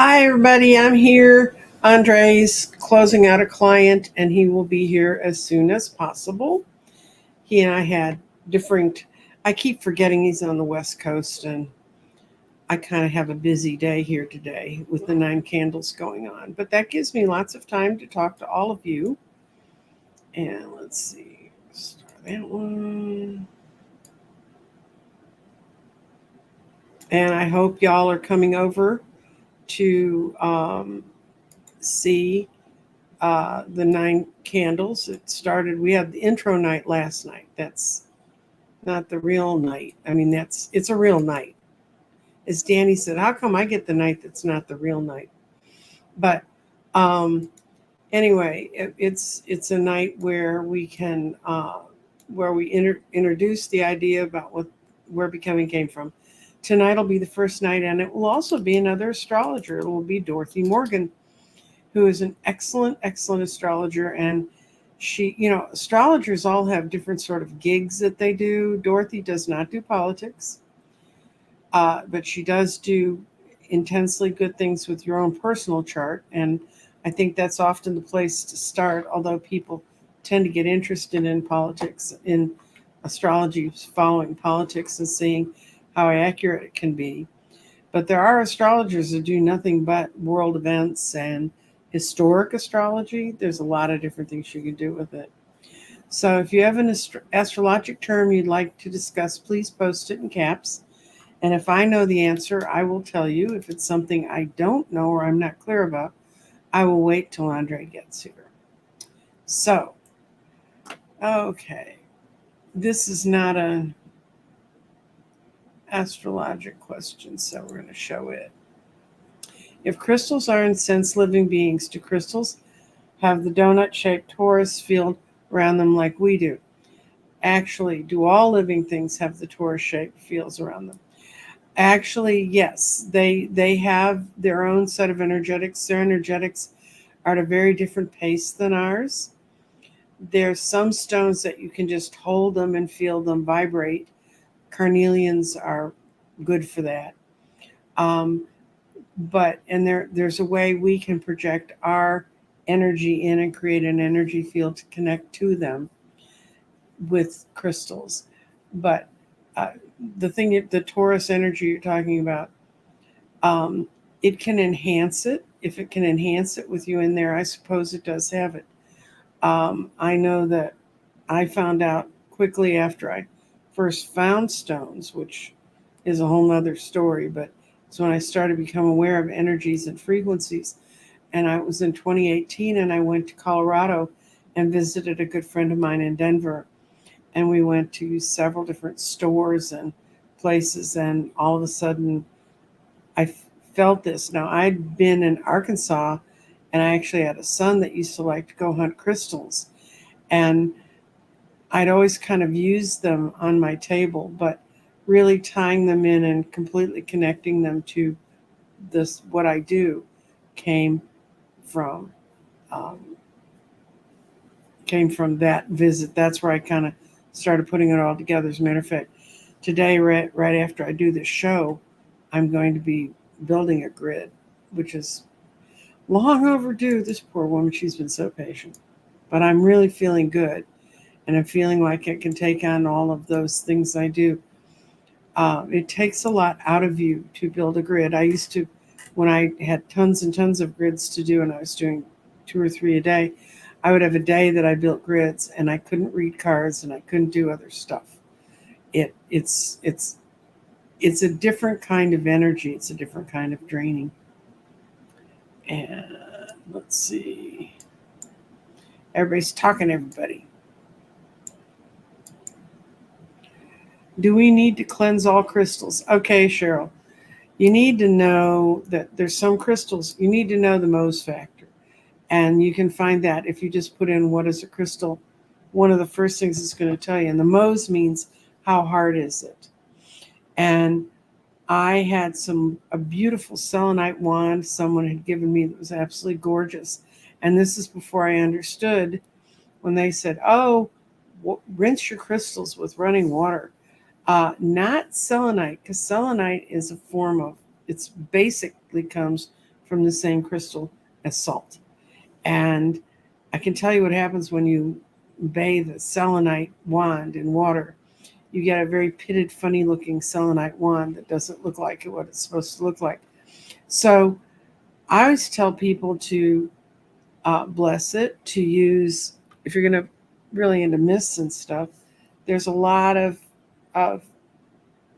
Hi, everybody. I'm here. Andre's closing out a client, and he will be here as soon as possible. He and I had different, I keep forgetting he's on the West Coast, and I kind of have a busy day here today with the 9 candles going on. But that gives me lots of time to talk to all of you. And let's see, start that one. And I hope y'all are coming over to see the 9 candles. It started, we had the intro night last night. That's not the real night. I mean, it's a real night. As Danny said, how come I get the night that's not the real night? But um, anyway, it's a night where we can where we introduce the idea about where becoming came from. Tonight will be the first night, and it will also be another astrologer. It will be Dorothy Morgan, who is an excellent, excellent astrologer. And she, astrologers all have different sort of gigs that they do. Dorothy does not do politics, but she does do intensely good things with your own personal chart. And I think that's often the place to start, although people tend to get interested in politics, in astrology, following politics and seeing how accurate it can be. But there are astrologers that do nothing but world events and historic astrology. There's a lot of different things you can do with it. So if you have an astrologic term you'd like to discuss, please post it in caps. And if I know the answer, I will tell you. If it's something I don't know or I'm not clear about, I will wait till Andre gets here. So, okay. This is not an astrologic question, so we're going to show it. If crystals are in sense living beings, do crystals have the donut-shaped torus field around them like we do? Actually, do all living things have the torus-shaped fields around them? Actually, yes. They have their own set of energetics. Their energetics are at a very different pace than ours. There's some stones that you can just hold them and feel them vibrate. Carnelians are good for that. There's a way we can project our energy in and create an energy field to connect to them with crystals. But the torus energy you're talking about, it can enhance it. If it can enhance it with you in there, I suppose it does have it. I know that I found out quickly after I first found stones, which is a whole nother story, but it's when I started to become aware of energies and frequencies. And I was in 2018, and I went to Colorado and visited a good friend of mine in Denver. And we went to several different stores and places, and all of a sudden I felt this. Now, I'd been in Arkansas, and I actually had a son that used to like to go hunt crystals. And I'd always kind of used them on my table, but really tying them in and completely connecting them to this, what I do, came from that visit. That's where I kind of started putting it all together. As a matter of fact, today, right after I do this show, I'm going to be building a grid, which is long overdue. This poor woman, she's been so patient. But I'm really feeling good, and I'm feeling like I can take on all of those things I do. It takes a lot out of you to build a grid. I used to, when I had tons and tons of grids to do, and I was doing 2 or 3 a day, I would have a day that I built grids, and I couldn't read cards, and I couldn't do other stuff. It's a different kind of energy. It's a different kind of draining. And let's see. Everybody's talking to everybody. Do we need to cleanse all crystals? Okay, Cheryl. You need to know that there's some crystals. You need to know the Mohs factor. And you can find that if you just put in what is a crystal. One of the first things it's going to tell you. And the Mohs means how hard is it. And I had a beautiful selenite wand someone had given me that was absolutely gorgeous. And this is before I understood when they said, oh, rinse your crystals with running water. Not selenite, because selenite is a form of, it's basically comes from the same crystal as salt. And I can tell you what happens when you bathe a selenite wand in water. You get a very pitted, funny looking selenite wand that doesn't look like what it's supposed to look like. So I always tell people to bless it, to use, if you're going to really into mists and stuff, there's a lot of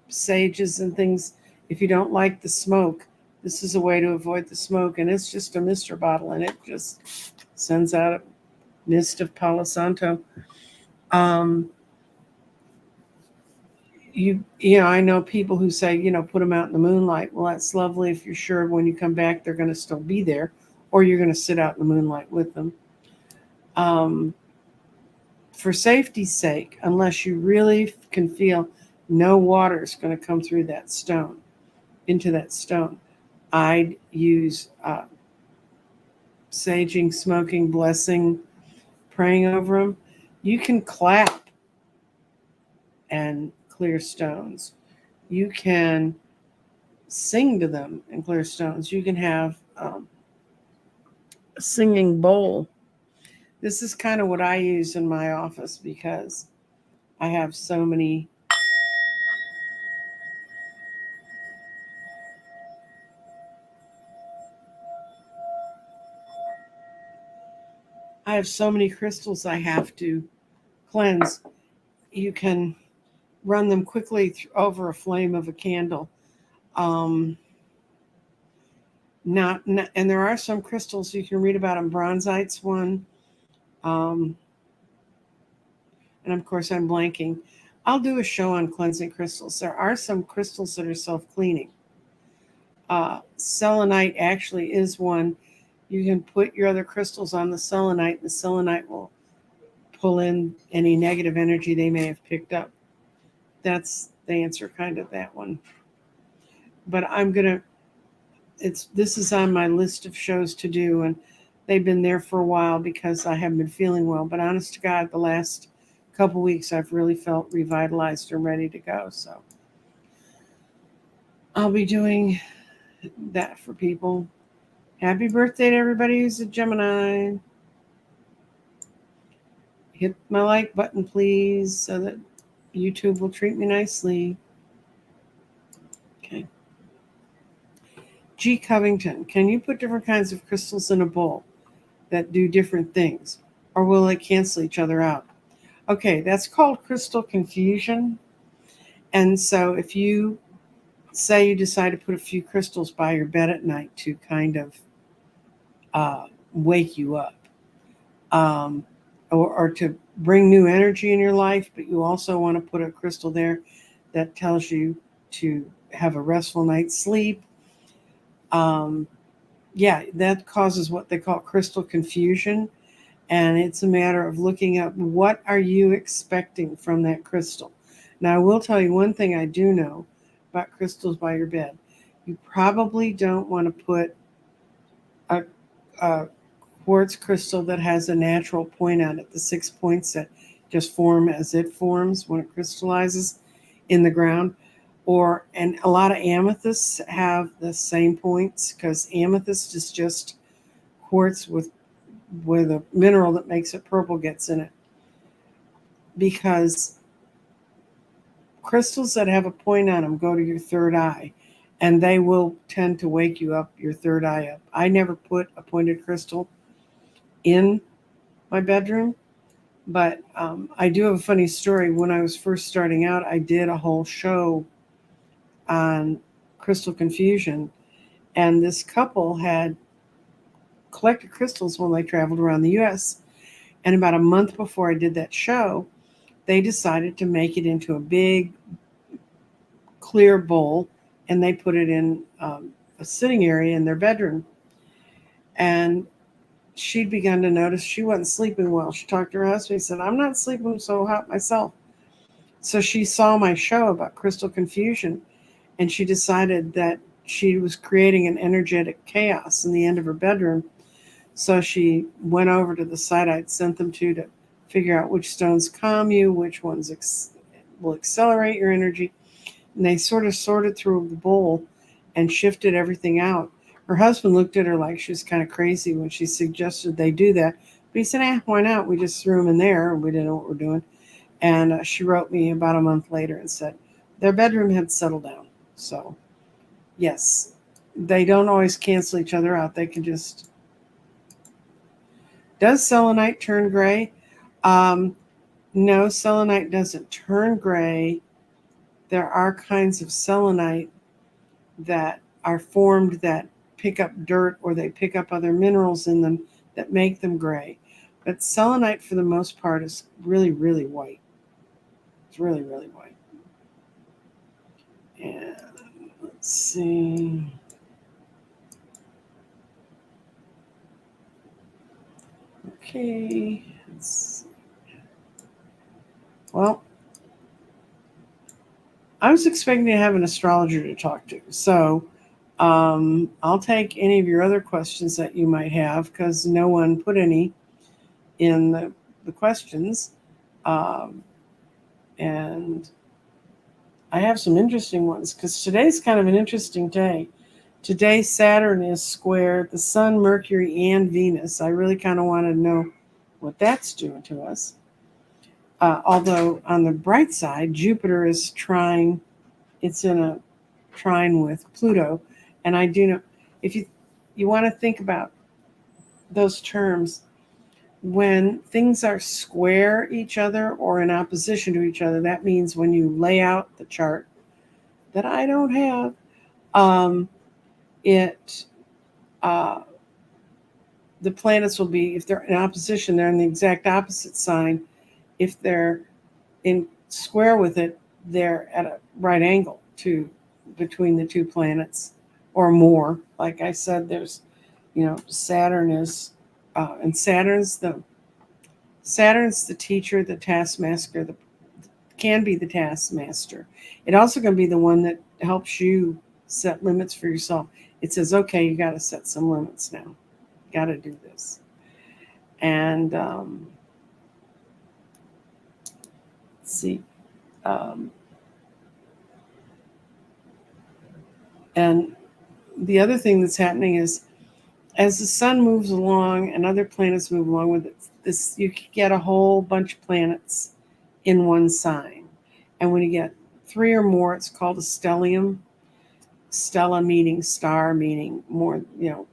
sages and things. If you don't like the smoke, this is a way to avoid the smoke. And it's just a mister bottle, and it just sends out a mist of Palo Santo. I know people who say, put them out in the moonlight. Well, that's lovely if you're sure when you come back they're going to still be there, or you're going to sit out in the moonlight with them. For safety's sake, unless you really can feel no water is going to come through that stone, into that stone, I'd use saging, smoking, blessing, praying over them. You can clap and clear stones. You can sing to them and clear stones. You can have a singing bowl. This is kind of what I use in my office because I have so many crystals I have to cleanse. You can run them quickly over a flame of a candle. And there are some crystals you can read about them. Bronzite's one. And of course, I'm blanking. I'll do a show on cleansing crystals. There are some crystals that are self-cleaning. Selenite actually is one. You can put your other crystals on the selenite, and the selenite will pull in any negative energy they may have picked up. That's the answer, kind of, that one. But this is on my list of shows to do, and they've been there for a while because I haven't been feeling well. But honest to God, the last couple weeks I've really felt revitalized and ready to go. So I'll be doing that for people. Happy birthday to everybody who's a Gemini. Hit my like button, please, so that YouTube will treat me nicely. Okay. G. Covington, can you put different kinds of crystals in a bowl that do different things, or will they cancel each other out? Okay, that's called crystal confusion. And so if you say you decide to put a few crystals by your bed at night to kind of wake you up, or to bring new energy in your life, but you also want to put a crystal there that tells you to have a restful night's sleep. That causes what they call crystal confusion. And it's a matter of looking up, what are you expecting from that crystal? Now, I will tell you one thing I do know about crystals by your bed. You probably don't want to put a quartz crystal that has a natural point on it, the 6 points that just form as it forms when it crystallizes in the ground. And a lot of amethysts have the same points, because amethyst is just quartz with a mineral that makes it purple gets in it. Because crystals that have a point on them go to your third eye, and they will tend to wake you up, your third eye up. I never put a pointed crystal in my bedroom, but I do have a funny story. When I was first starting out, I did a whole show on crystal confusion, and this couple had collected crystals when they traveled around the U.S. And about a month before I did that show, they decided to make it into a big clear bowl, and they put it in a sitting area in their bedroom. And she'd begun to notice she wasn't sleeping well. She talked to her husband. He said, I'm not sleeping so hot myself. So she saw my show about crystal confusion, and she decided that she was creating an energetic chaos in the end of her bedroom. So she went over to the site I'd sent them to figure out which stones calm you, which ones will accelerate your energy. And they sort of sorted through the bowl and shifted everything out. Her husband looked at her like she was kind of crazy when she suggested they do that. But he said, why not? We just threw them in there and we didn't know what we're doing. And she wrote me about a month later and said their bedroom had settled down. So, yes, they don't always cancel each other out. They can just. Does selenite turn gray? No, selenite doesn't turn gray. There are kinds of selenite that are formed that pick up dirt or they pick up other minerals in them that make them gray. But selenite, for the most part, is really, really white. It's really, really white. And let's see. Okay. Well, I was expecting to have an astrologer to talk to. So I'll take any of your other questions that you might have because no one put any in the questions. And I have some interesting ones because today's kind of an interesting day. Today, Saturn is square the Sun, Mercury, and Venus. I really kind of want to know what that's doing to us. Although on the bright side, Jupiter is trine. It's in a trine with Pluto, and I do know if you want to think about those terms, when things are square each other or in opposition to each other, that means when you lay out the chart that I don't have, it the planets will be, if they're in opposition, they're in the exact opposite sign. If they're in square with it, they're at a right angle to between the two planets or more. Like I said, there's, Saturn is, and Saturn's the teacher, the taskmaster, can be the taskmaster. It also can be the one that helps you set limits for yourself. It says, okay, you got to set some limits now. Got to do this. And let's see. And the other thing that's happening is as the sun moves along and other planets move along with it, this you get a whole bunch of planets in one sign. And when you get 3 or more, it's called a stellium. Stella meaning star, meaning more,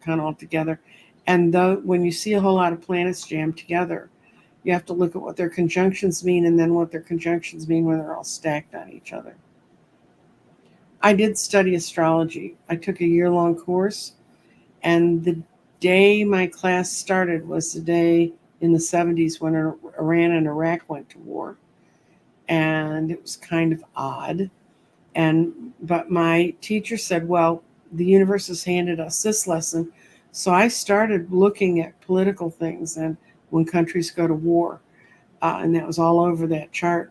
kind of all together. And when you see a whole lot of planets jammed together, you have to look at what their conjunctions mean and then what their conjunctions mean when they're all stacked on each other. I did study astrology. I took a year-long course, and the day my class started was the day in the 70s when Iran and Iraq went to war. And it was kind of odd. But my teacher said, well, the universe has handed us this lesson. So I started looking at political things and when countries go to war. And that was all over that chart.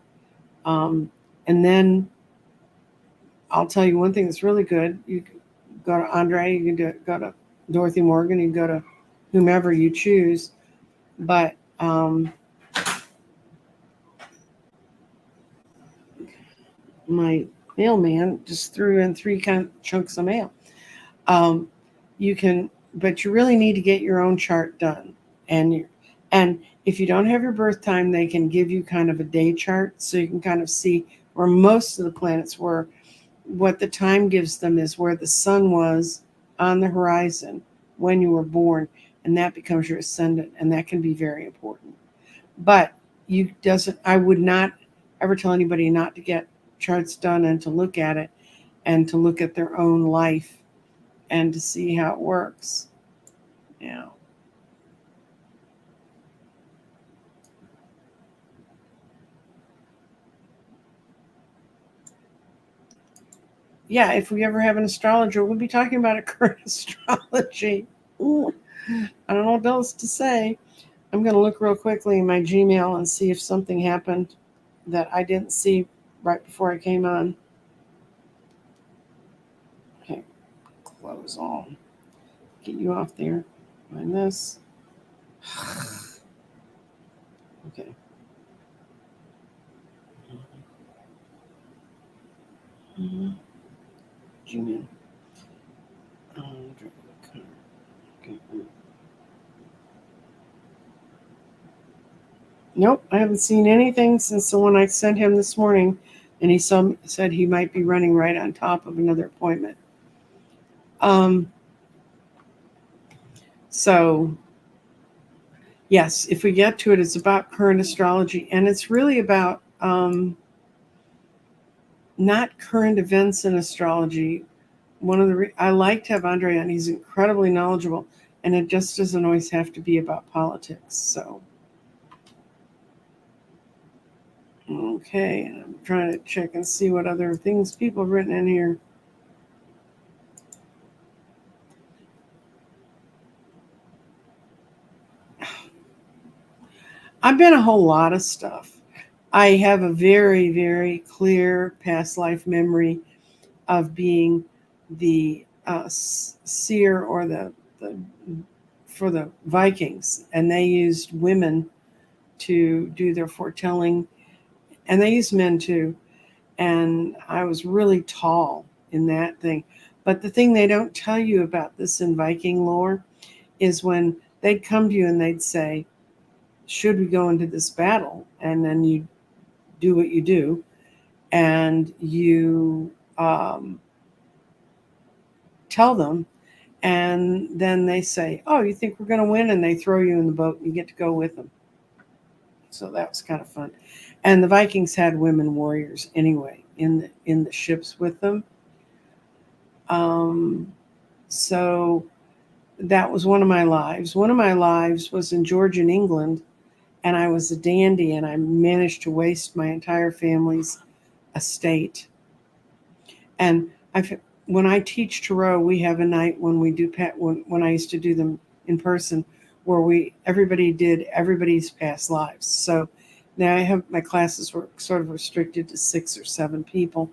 And then I'll tell you one thing that's really good. You can go to Andre, you can go to Dorothy Morgan, you can go to whomever you choose. But my mailman just threw in 3 chunks of mail. But you really need to get your own chart done. And if you don't have your birth time, they can give you kind of a day chart so you can kind of see where most of the planets were. What the time gives them is where the sun was on the horizon when you were born, and that becomes your ascendant, and that can be very important. But I would not ever tell anybody not to get charts done and to look at it and to look at their own life and to see how it works. Yeah, if we ever have an astrologer, we'll be talking about a current astrology. Ooh, I don't know what else to say. I'm going to look real quickly in my Gmail and see if something happened that I didn't see right before I came on. Okay, close all. Get you off there. Find this. Okay. Gmail. Nope, I haven't seen anything since the one I sent him this morning, and he said he might be running right on top of another appointment. So, yes, if we get to it, it's about current astrology, and it's really about not current events in astrology. I like to have Andre on. He's incredibly knowledgeable, and it just doesn't always have to be about politics. So, okay, and I'm trying to check and see what other things people have written in here. I've been a whole lot of stuff. I have a very, very clear past life memory of being the seer or the for the Vikings, and they used women to do their foretelling, and they used men too. And I was really tall in that thing. But the thing they don't tell you about this in Viking lore is when they'd come to you and they'd say, should we go into this battle? And then you do what you do, and you tell them, and then they say, oh, you think we're going to win? And they throw you in the boat and you get to go with them. So that was kind of fun. And the Vikings had women warriors anyway in the ships with them. So that was one of my lives. One of my lives was in Georgian England, and I was a dandy, and I managed to waste my entire family's estate. And when I teach tarot, we have a night when we do when I used to do them in person, where everybody did everybody's past lives. So now my classes were sort of restricted to 6 or 7 people,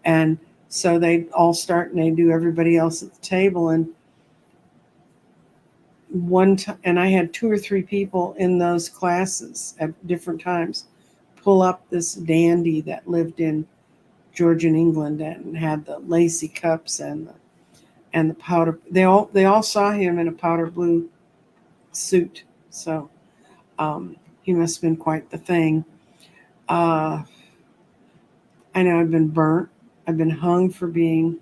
and so they all start and they do everybody else at the table. And and I had 2 or 3 people in those classes at different times pull up this dandy that lived in Georgian England and had the lacy cups and the powder. They all saw him in a powder blue suit. So he must have been quite the thing. I know I've been burnt. I've been hung for being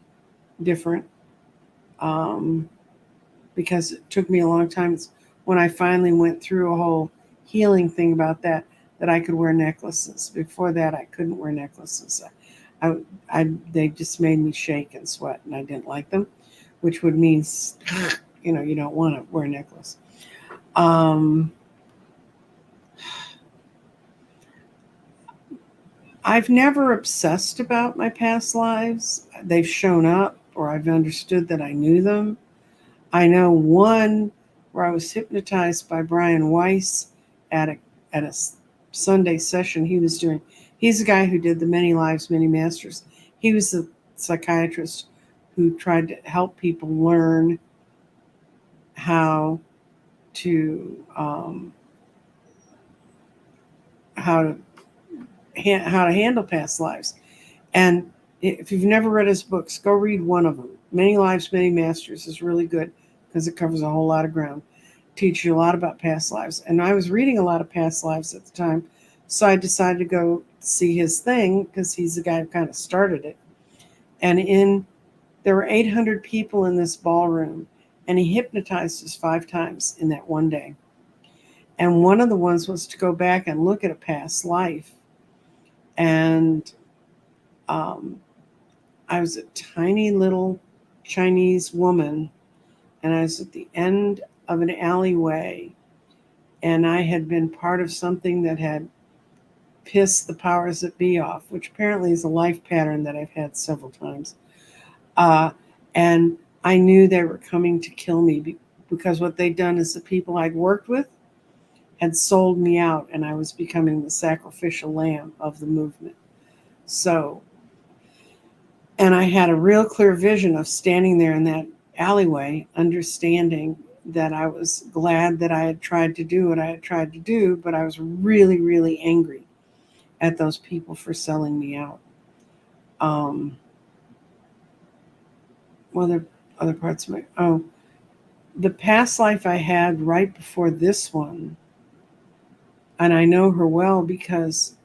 different. Because it took me a long time. When I finally went through a whole healing thing about that I could wear necklaces. Before that, I couldn't wear necklaces. They just made me shake and sweat, and I didn't like them, which would mean, you don't want to wear a necklace. I've never obsessed about my past lives. They've shown up, or I've understood that I knew them. I know one where I was hypnotized by Brian Weiss at a Sunday session he was doing. He's the guy who did the Many Lives, Many Masters. He was the psychiatrist who tried to help people learn how to handle past lives. And if you've never read his books, go read one of them. Many Lives, Many Masters is really good because it covers a whole lot of ground. Teaches you a lot about past lives. And I was reading a lot of past lives at the time, so I decided to go see his thing because he's the guy who kind of started it. And there were 800 people in this ballroom, and he hypnotized us 5 times in that one day. And one of the ones was to go back and look at a past life. And I was a tiny little Chinese woman, and I was at the end of an alleyway, and I had been part of something that had pissed the powers that be off, which apparently is a life pattern that I've had several times. And I knew they were coming to kill me because what they'd done is the people I'd worked with had sold me out, and I was becoming the sacrificial lamb of the movement. So, and I had a real clear vision of standing there in that alleyway, understanding that I was glad that I had tried to do what I had tried to do, but I was really, really angry at those people for selling me out. other parts of the past life I had right before this one, and I know her well because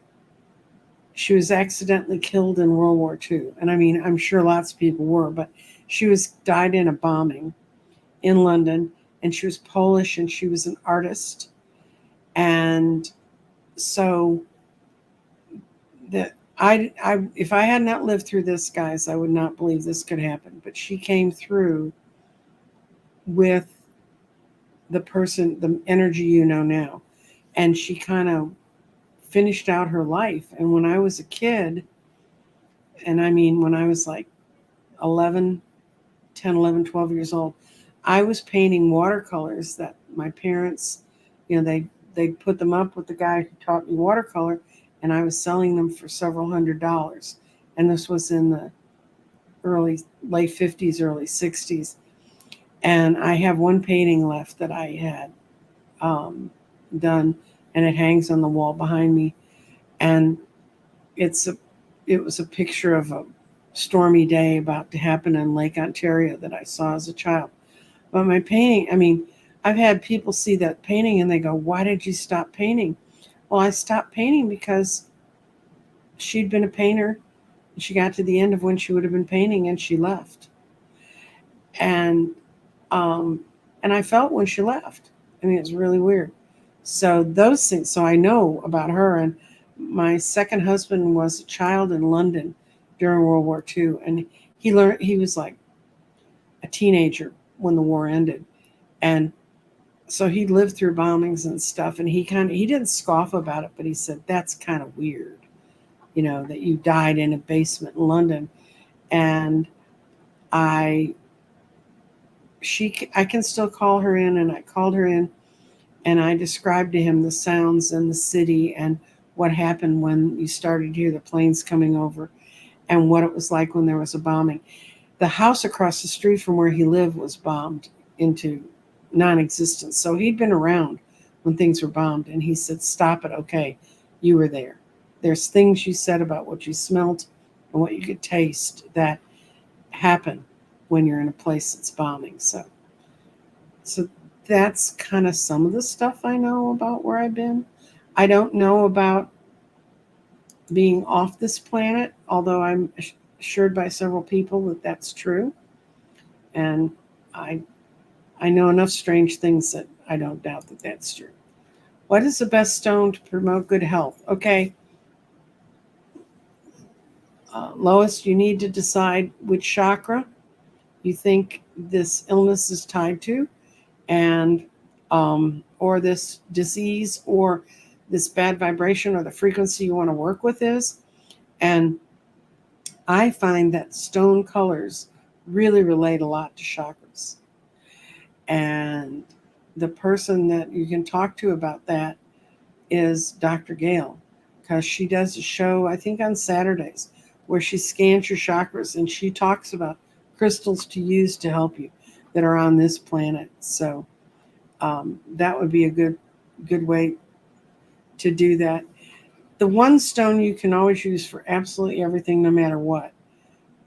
she was accidentally killed in World War II. And I mean, I'm sure lots of people were, but she died in a bombing in London, and she was Polish, and she was an artist. And so that if I had not lived through this, guys, I would not believe this could happen. But she came through with the energy you know now, and she kind of finished out her life. And when I was a kid, and I mean, when I was like 11, 10, 11, 12 years old, I was painting watercolors that my parents, they put them up with the guy who taught me watercolor, and I was selling them for several $100s. And this was in the late 50s, early 60s. And I have one painting left that I had done, and it hangs on the wall behind me. And it was a picture of a stormy day about to happen in Lake Ontario that I saw as a child. But my painting, I mean, I've had people see that painting and they go, "Why did you stop painting?" Well, I stopped painting because she'd been a painter. She got to the end of when she would have been painting and she left. And um, and I felt when she left. I mean, it's really weird. So those things. So I know about her. And my second husband was a child in London during World War II, and he was like a teenager when the war ended, and so he lived through bombings and stuff. And he didn't scoff about it, but he said that's kind of weird, that you died in a basement in London. And I can still call her in, and I called her in, and I described to him the sounds in the city and what happened when you started to hear the planes coming over, and what it was like when there was a bombing. The house across the street from where he lived was bombed into non-existence. So he'd been around when things were bombed, and he said, "Stop it. Okay, you were there. There's things you said about what you smelled and what you could taste that happen when you're in a place that's bombing." So that's kind of some of the stuff I know about where I've been. I don't know about being off this planet, although I'm assured by several people that that's true. And I know enough strange things that I don't doubt that that's true. What is the best stone to promote good health? Okay, Lois, you need to decide which chakra you think this illness is tied to, and or this disease, or this bad vibration, or the frequency you want to work with is. And I find that stone colors really relate a lot to chakras. And the person that you can talk to about that is Dr. Gale, because she does a show, I think on Saturdays, where she scans your chakras and she talks about crystals to use to help you that are on this planet. So that would be a good way to do that. The one stone you can always use for absolutely everything, no matter what,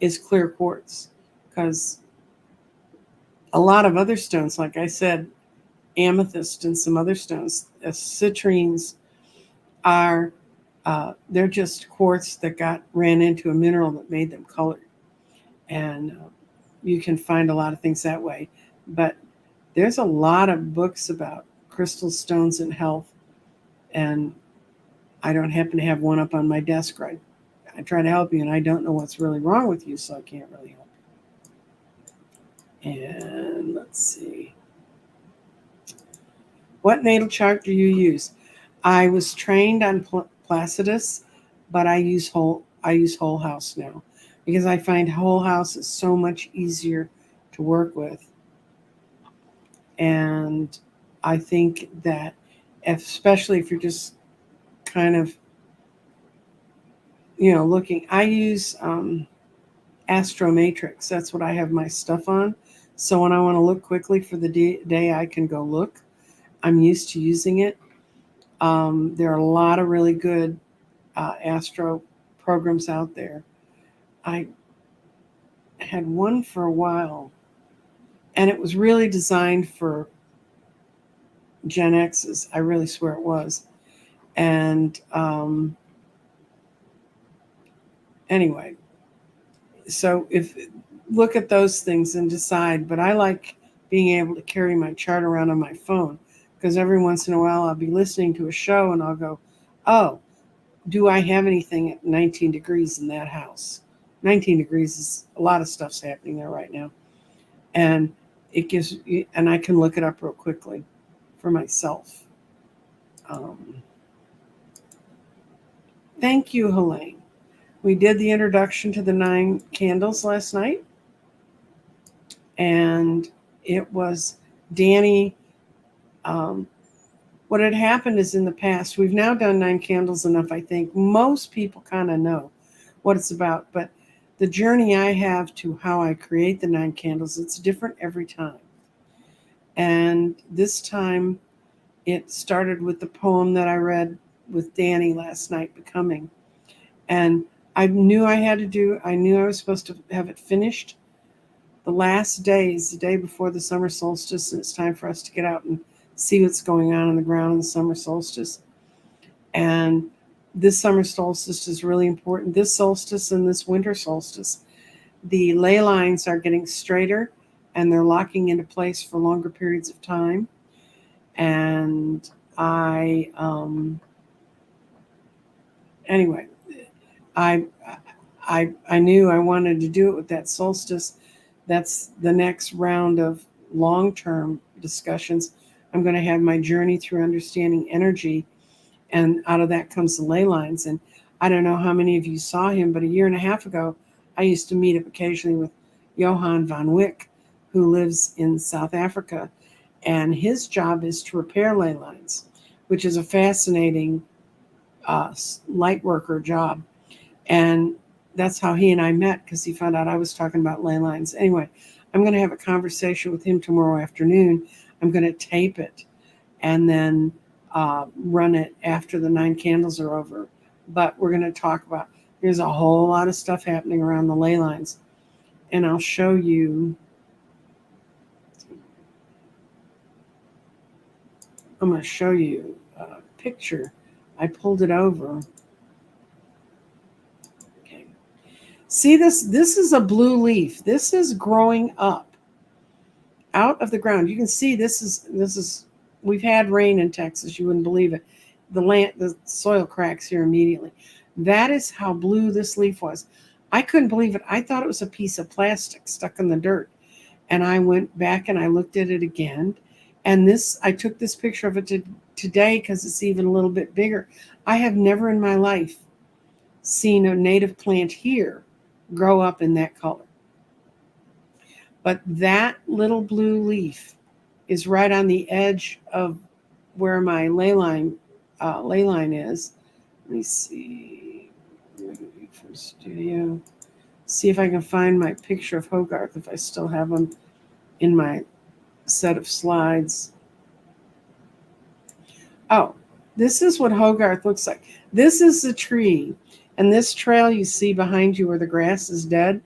is clear quartz, because a lot of other stones, like I said, amethyst and some other stones, citrines, are they're just quartz that ran into a mineral that made them colored. And you can find a lot of things that way. But there's a lot of books about crystal stones and health, and I don't happen to have one up on my desk right. I try to help you, and I don't know what's really wrong with you, so I can't really help you. And let's see. What natal chart do you use? I was trained on Placidus, but I use whole house now, because I find whole house is so much easier to work with. And I think that, especially if you're just kind of, looking, I use Astromatrix. That's what I have my stuff on. So when I want to look quickly for the day, I can go look. I'm used to using it. There are a lot of really good astro programs out there. I had one for a while. And it was really designed for Gen X's. I really swear it was. And anyway, so if look at those things and decide. But I like being able to carry my chart around on my phone, because every once in a while I'll be listening to a show and I'll go, oh, do I have anything at 19 degrees in that house? 19 degrees is a lot of stuff's happening there right now. And it gives, and I can look it up real quickly for myself. Thank you, Helene. We did the introduction to the 9 candles last night. And it was Danny. What had happened is, in the past, we've now done 9 candles enough, I think. Most people kind of know what it's about. But the journey I have to how I create the 9 candles, it's different every time. And this time it started with the poem that I read with Danny last night, Becoming. And I knew I was supposed to have it finished the last days, the day before the summer solstice, and it's time for us to get out and see what's going on the ground in the summer solstice. And this summer solstice is really important. This solstice and this winter solstice, the ley lines are getting straighter and they're locking into place for longer periods of time. And anyway, I knew I wanted to do it with that solstice. That's the next round of long-term discussions. I'm going to have my journey through understanding energy, and out of that comes the ley lines. And I don't know how many of you saw him, but a year and a half ago, I used to meet up occasionally with Johan van Wyk, who lives in South Africa, and his job is to repair ley lines, which is a fascinating light worker job. And that's how he and I met, because he found out I was talking about ley lines. Anyway, I'm going to have a conversation with him tomorrow afternoon. I'm going to tape it and then run it after the 9 candles are over. But we're going to talk about, there's a whole lot of stuff happening around the ley lines. And I'll show you. I'm going to show you a picture. I pulled it over. Okay. See this? This is a blue leaf. This is growing up out of the ground. You can see this is we've had rain in Texas. You wouldn't believe it. The soil cracks here immediately. That is how blue this leaf was. I couldn't believe it. I thought it was a piece of plastic stuck in the dirt. And I went back and I looked at it again. And I took this picture of it today because it's even a little bit bigger. I have never in my life seen a native plant here grow up in that color. But that little blue leaf is right on the edge of where my ley line is. Let me see from studio. See if I can find my picture of Hogarth, if I still have them in my set of slides. Oh, this is what Hogarth looks like. This is the tree. And this trail you see behind you where the grass is dead,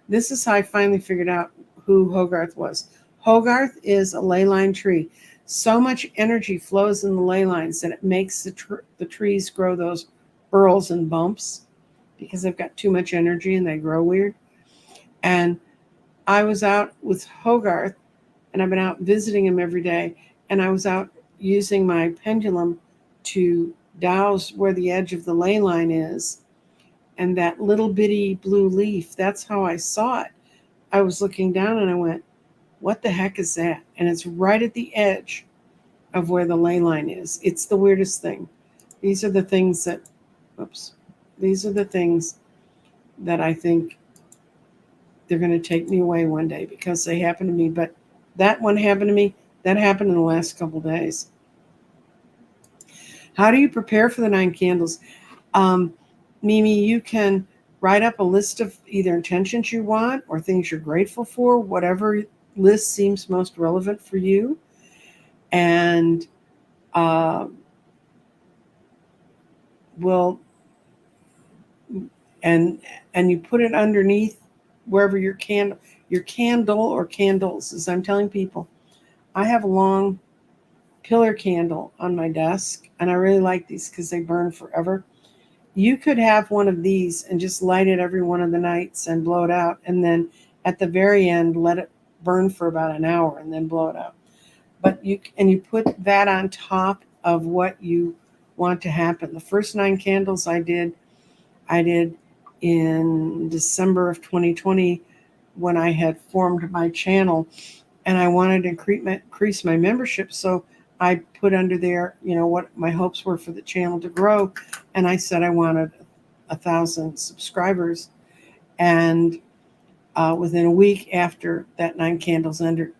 this is how I finally figured out who Hogarth was. Hogarth is a ley line tree. So much energy flows in the ley lines that it makes the trees grow those burls and bumps because they've got too much energy and they grow weird. And I was out with Hogarth, and I've been out visiting him every day, and I was out using my pendulum to douse where the edge of the ley line is. And that little bitty blue leaf, that's how I saw it. I was looking down and I went, what the heck is that? And it's right at the edge of where the ley line is. It's the weirdest thing. These are the things that I think they're going to take me away one day because they happen to me. But that one happened to me. That happened in the last couple of days. How do you prepare for the 9 candles? Mimi, you can write up a list of either intentions you want or things you're grateful for, whatever list seems most relevant for you. And and you put it underneath wherever your candle. your candle or candles, as I'm telling people, I have a long pillar candle on my desk, and I really like these because they burn forever. You could have one of these and just light it every one of the nights and blow it out, and then at the very end let it burn for about an hour and then blow it out. But you put that on top of what you want to happen. The first 9 candles I did in December of 2020 when I had formed my channel, and I wanted to increase my membership. So I put under there, what my hopes were for the channel to grow. And I said I wanted 1,000 subscribers. And within a week after that 9 candles ended,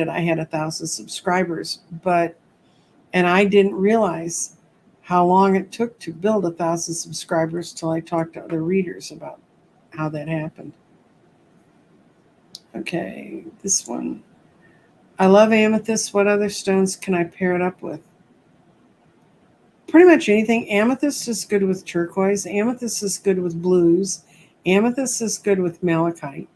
I had 1,000 subscribers. And I didn't realize how long it took to build 1,000 subscribers till I talked to other readers about how that happened. Okay, this one. I love amethyst. What other stones can I pair it up with? Pretty much anything. Amethyst is good with turquoise. Amethyst is good with blues. Amethyst is good with malachite.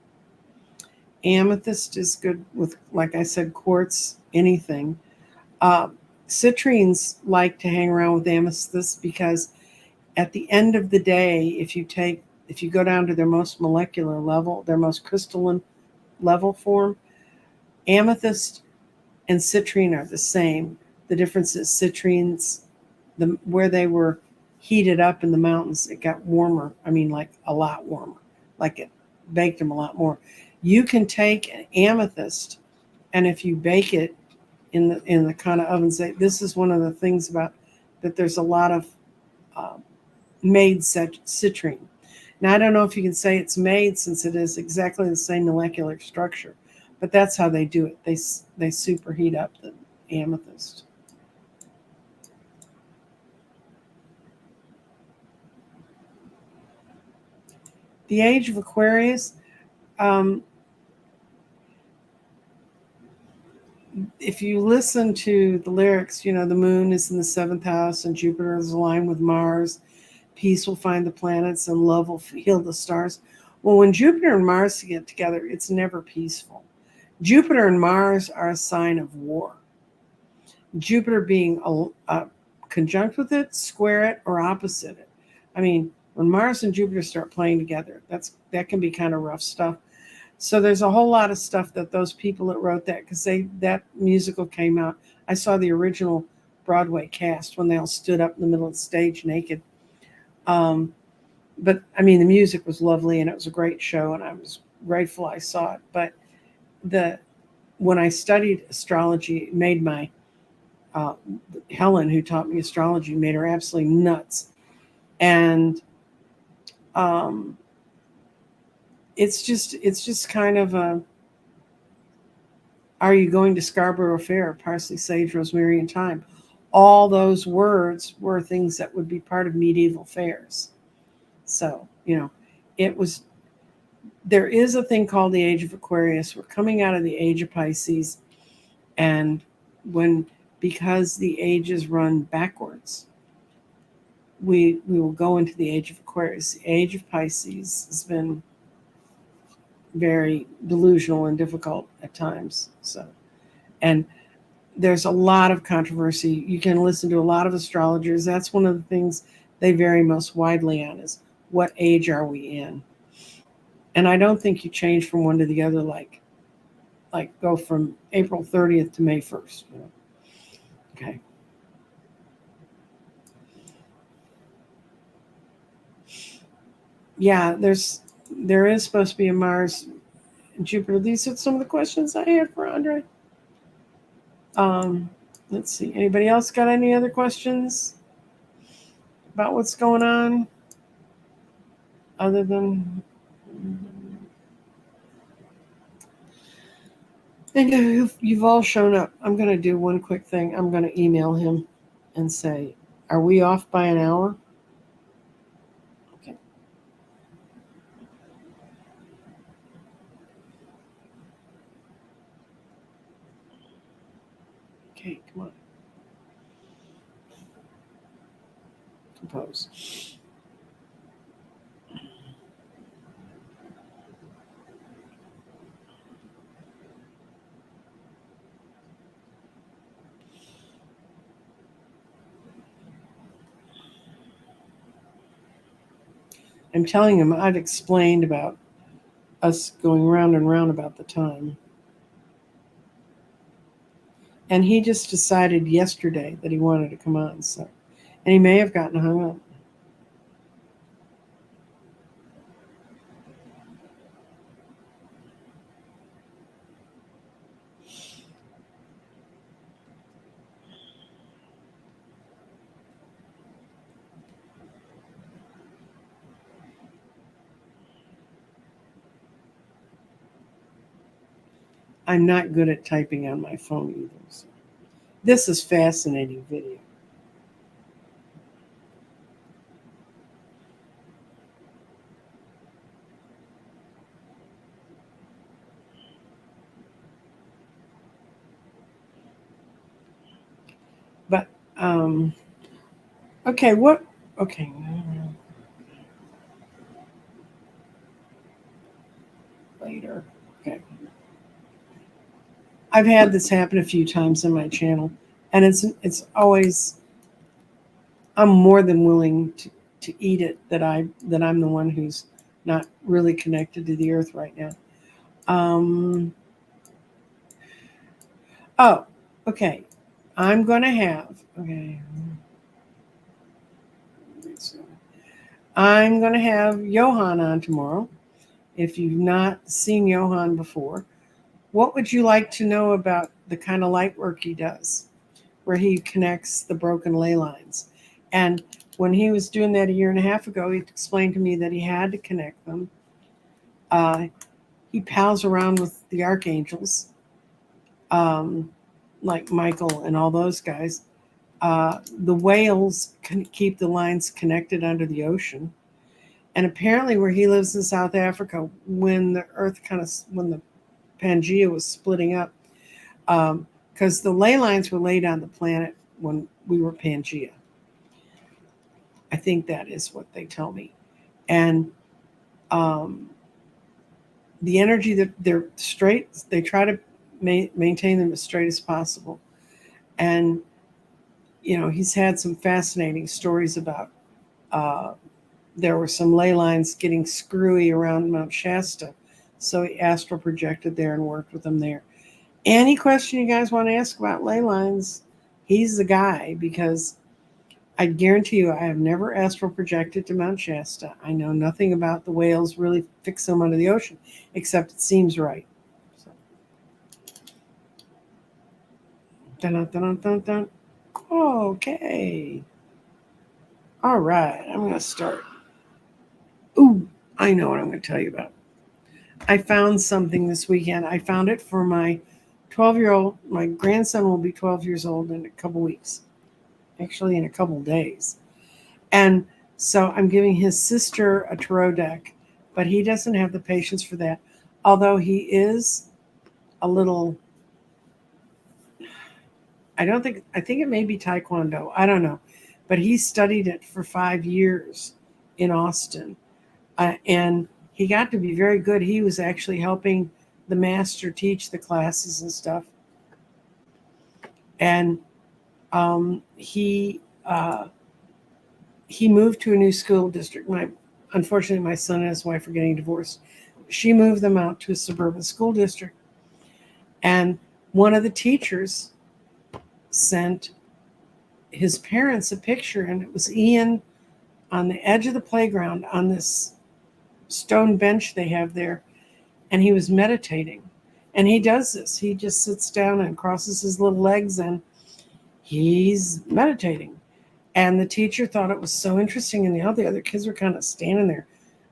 Amethyst is good with, like I said, quartz, anything. Citrines like to hang around with amethyst because at the end of the day, if you go down to their most molecular level, their most crystalline level form, amethyst and citrine are the same. The difference is citrines, where they were heated up in the mountains, it got warmer. I mean, like a lot warmer, like it baked them a lot more. You can take an amethyst, and if you bake it in the kind of ovens, this is one of the things about that. There's a lot of made citrine. Now, I don't know if you can say it's made since it is exactly the same molecular structure, but that's how they do it. They superheat up the amethyst. The age of Aquarius, if you listen to the lyrics, the moon is in the 7th house and Jupiter is aligned with Mars. Peace will find the planets and love will heal the stars. Well, when Jupiter and Mars get together, it's never peaceful. Jupiter and Mars are a sign of war. Jupiter being conjunct with it, square it, or opposite it. I mean, when Mars and Jupiter start playing together, that can be kind of rough stuff. So there's a whole lot of stuff that those people that wrote that, because that musical came out. I saw the original Broadway cast when they all stood up in the middle of the stage naked. But I mean, the music was lovely and it was a great show, and I was grateful I saw it. But when I studied astrology, it made my Helen, who taught me astrology, made her absolutely nuts. And it's just kind of a, are you going to Scarborough Fair? Parsley, sage, rosemary, and thyme. All those words were things that would be part of medieval fairs. So, there is a thing called the age of Aquarius. We're coming out of the age of Pisces. And because the ages run backwards, we will go into the age of Aquarius. The age of Pisces has been very delusional and difficult at times. So, and there's a lot of controversy. You can listen to a lot of astrologers. That's one of the things they vary most widely on, is what age are we in? And I don't think you change from one to the other, like go from April 30th to May 1st. Okay. Yeah, there is supposed to be a Mars and Jupiter. These are some of the questions I had for Andre. Let's see. Anybody else got any other questions about what's going on? Other than, and you've all shown up. I'm going to do one quick thing. I'm going to email him and say, are we off by an hour? Okay. Okay, come on. Compose. I'm telling him I've explained about us going round and round about the time. And he just decided yesterday that he wanted to come on. So, and he may have gotten hung up. I'm not good at typing on my phone either. So. This is fascinating video. But okay, what? Okay, later. Okay, I've had this happen a few times on my channel, and it's always I'm more than willing to eat it that I'm the one who's not really connected to the earth right now. Oh, okay. I'm going to have, okay. I'm going to have Johan on tomorrow. If you've not seen Johan before, what would you like to know about the kind of light work he does, where he connects the broken ley lines? And when he was doing that a year and a half ago, he explained to me that he had to connect them. He pals around with the archangels, like Michael and all those guys. The whales can keep the lines connected under the ocean. And apparently where he lives in South Africa, when the earth when the Pangea was splitting up, because the ley lines were laid on the planet when we were Pangea. I think that is what they tell me. And the energy that they're straight, they try to maintain them as straight as possible. And, he's had some fascinating stories about there were some ley lines getting screwy around Mount Shasta. So he astral projected there and worked with them there. Any question you guys want to ask about ley lines, he's the guy, because I guarantee you I have never astral projected to Mount Shasta. I know nothing about the whales really fix them under the ocean, except it seems right. So. Dun, dun, dun, dun. Okay. All right, I'm going to start. Ooh, I know what I'm going to tell you about. I found something this weekend. I found it for my 12-year-old. My grandson will be 12 years old in a couple weeks. Actually, in a couple days. And so I'm giving his sister a tarot deck, but he doesn't have the patience for that. Although he is a little, I think it may be Taekwondo. I don't know. But he studied it for 5 years in Austin. And he got to be very good. He was actually helping the master teach the classes and stuff. And he moved to a new school district. Unfortunately, my son and his wife are getting divorced. She moved them out to a suburban school district. And one of the teachers sent his parents a picture, and it was Ian on the edge of the playground on this stone bench they have there, and he was meditating. And he does this. He just sits down and crosses his little legs, and he's meditating. And the teacher thought it was so interesting, and all the other kids were kind of standing there.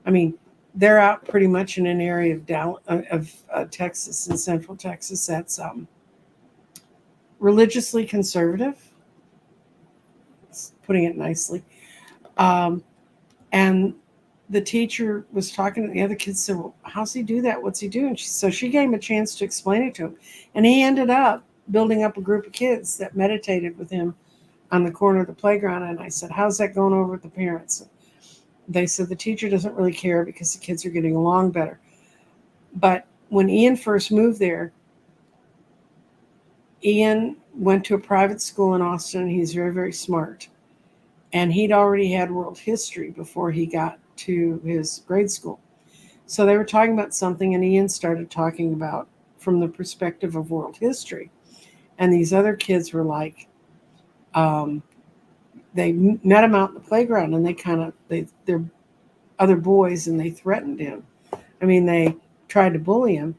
I mean, they're out pretty much in an area of Texas, in central Texas, that's religiously conservative, putting it nicely. And the teacher was talking to the other kids, said, well, how's he do that? What's he doing? So she gave him a chance to explain it to him. And he ended up building up a group of kids that meditated with him on the corner of the playground. And I said, how's that going over with the parents? They said the teacher doesn't really care because the kids are getting along better. But when Ian first moved there, Ian went to a private school in Austin. He's very, very smart. And he'd already had world history before he got to his grade school. So they were talking about something, and Ian started talking about from the perspective of world history. And these other kids were like, they met him out in the playground, and they're other boys, and they threatened him. I mean, they tried to bully him.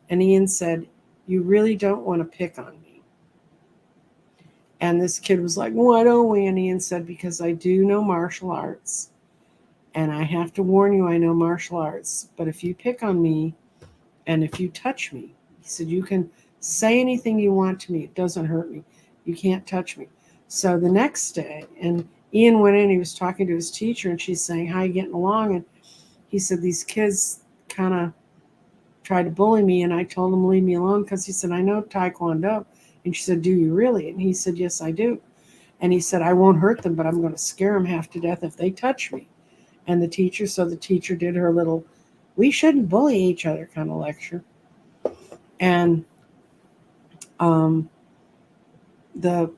And Ian said, "You really don't want to pick on me." And this kid was like, "Why don't we?" And Ian said, "Because I do know martial arts. And I have to warn you, I know martial arts. But if you pick on me and if you touch me," he said, "you can say anything you want to me. It doesn't hurt me. You can't touch me." So the next day, and Ian went in, he was talking to his teacher, and she's saying, "How are you getting along?" And he said, "These kids kind of tried to bully me, and I told them to leave me alone," because he said, "I know Taekwondo." And she said, "Do you really?" And he said, "Yes, I do." And he said, "I won't hurt them, but I'm going to scare them half to death if they touch me." And the teacher did her little, "We shouldn't bully each other" kind of lecture. And the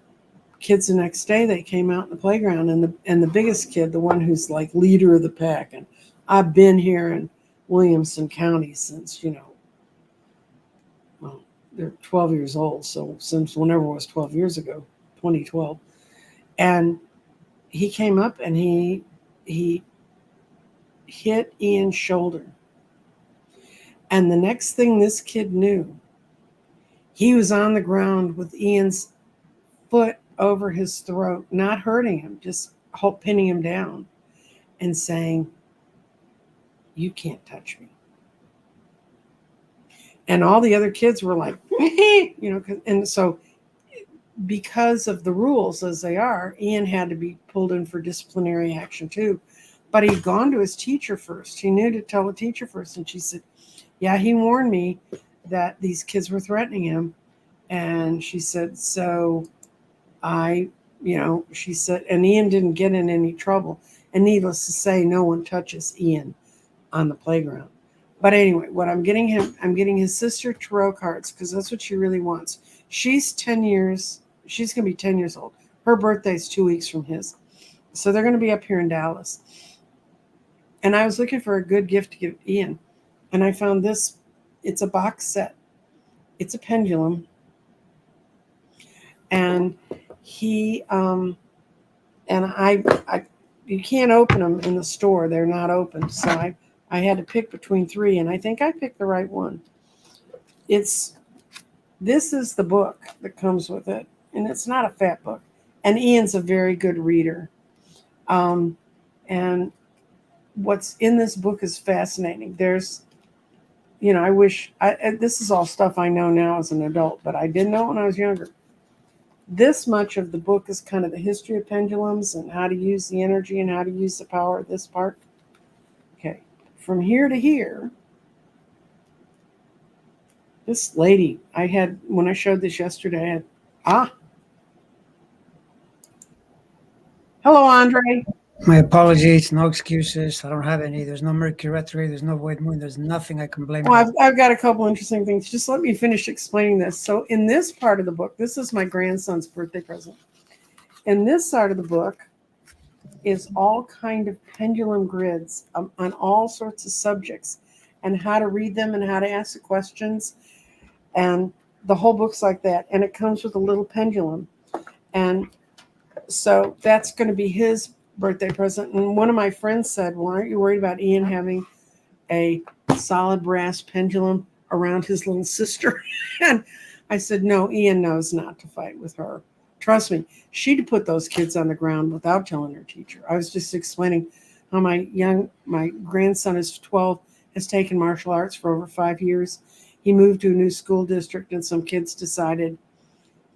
kids the next day, they came out in the playground, and the biggest kid, the one who's like leader of the pack, and I've been here in Williamson County since, well, they're 12 years old, so since whenever it was 12 years ago, 2012. And he came up and he hit Ian's shoulder. And the next thing this kid knew, he was on the ground with Ian's foot over his throat, not hurting him, just pinning him down and saying, "You can't touch me." And all the other kids were like, and so because of the rules as they are, Ian had to be pulled in for disciplinary action too. But he'd gone to his teacher first. He knew to tell the teacher first. And she said, "Yeah, he warned me that these kids were threatening him." And she said, "So she said," and Ian didn't get in any trouble. And needless to say, no one touches Ian on the playground. But anyway, what I'm getting his sister tarot cards, because that's what she really wants. She's 10 years, she's going to be 10 years old. Her birthday's 2 weeks from his. So they're going to be up here in Dallas. And I was looking for a good gift to give Ian. And I found this. It's a box set. It's a pendulum. And he, and I you can't open them in the store. They're not open. So I had to pick between three, and I think I picked the right one. This is the book that comes with it, and it's not a fat book. And Ian's a very good reader. And what's in this book is fascinating. There's, this is all stuff I know now as an adult, but I didn't know when I was younger. This much of the book is kind of the history of pendulums and how to use the energy and how to use the power of this part. Okay, from here to here, this lady, when I showed this yesterday, hello, Andre. My apologies, no excuses. I don't have any. There's no Mercury retrograde. There's no void moon. There's nothing I can blame. Well, I've got a couple interesting things. Just let me finish explaining this. So in this part of the book, this is my grandson's birthday present. In this side of the book is all kind of pendulum grids on all sorts of subjects and how to read them and how to ask the questions. And the whole book's like that. And it comes with a little pendulum. And so that's going to be his birthday present. And one of my friends said, "Well, aren't you worried about Ian having a solid brass pendulum around his little sister?" And I said, "No, Ian knows not to fight with her. Trust me, she'd put those kids on the ground without telling her teacher." I was just explaining how my grandson is 12, has taken martial arts for over 5 years. He moved to a new school district, and some kids decided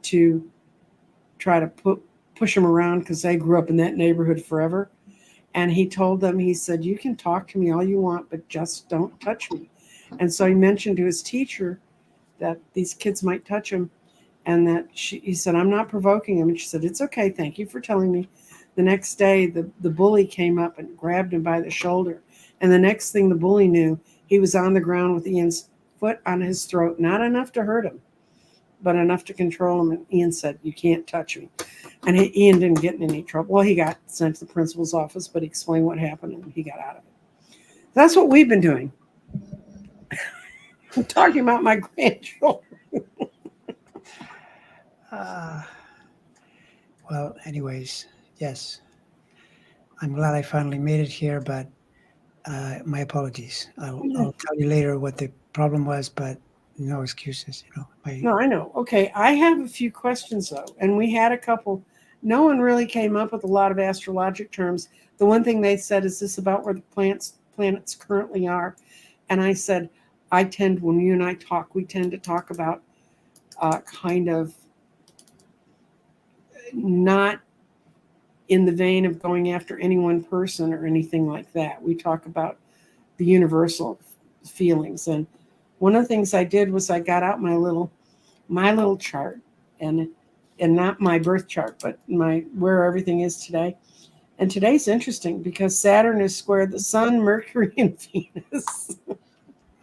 to try to push him around because they grew up in that neighborhood forever. And he told them, he said, "You can talk to me all you want, but just don't touch me." And so he mentioned to his teacher that these kids might touch him, and that he said, "I'm not provoking him." And she said, "It's okay. Thank you for telling me." The next day, the bully came up and grabbed him by the shoulder. And the next thing the bully knew, he was on the ground with Ian's foot on his throat, not enough to hurt him, but enough to control him. And Ian said, "You can't touch me." And Ian didn't get in any trouble. Well, he got sent to the principal's office, but he explained what happened and he got out of it. That's what we've been doing. I'm talking about my grandchildren. Well, anyways, yes. I'm glad I finally made it here, but my apologies. I'll tell you later what the problem was, but no excuses. No, I know. Okay, I have a few questions though, and we had a couple. No one really came up with a lot of astrologic terms. The one thing they said is this about where the planets currently are, and I said when you and I talk, we tend to talk about kind of not in the vein of going after any one person or anything like that. We talk about the universal feelings, and one of the things I did was I got out my little chart, and not my birth chart, but where everything is today. And today's interesting because Saturn is squared the Sun, Mercury, and Venus.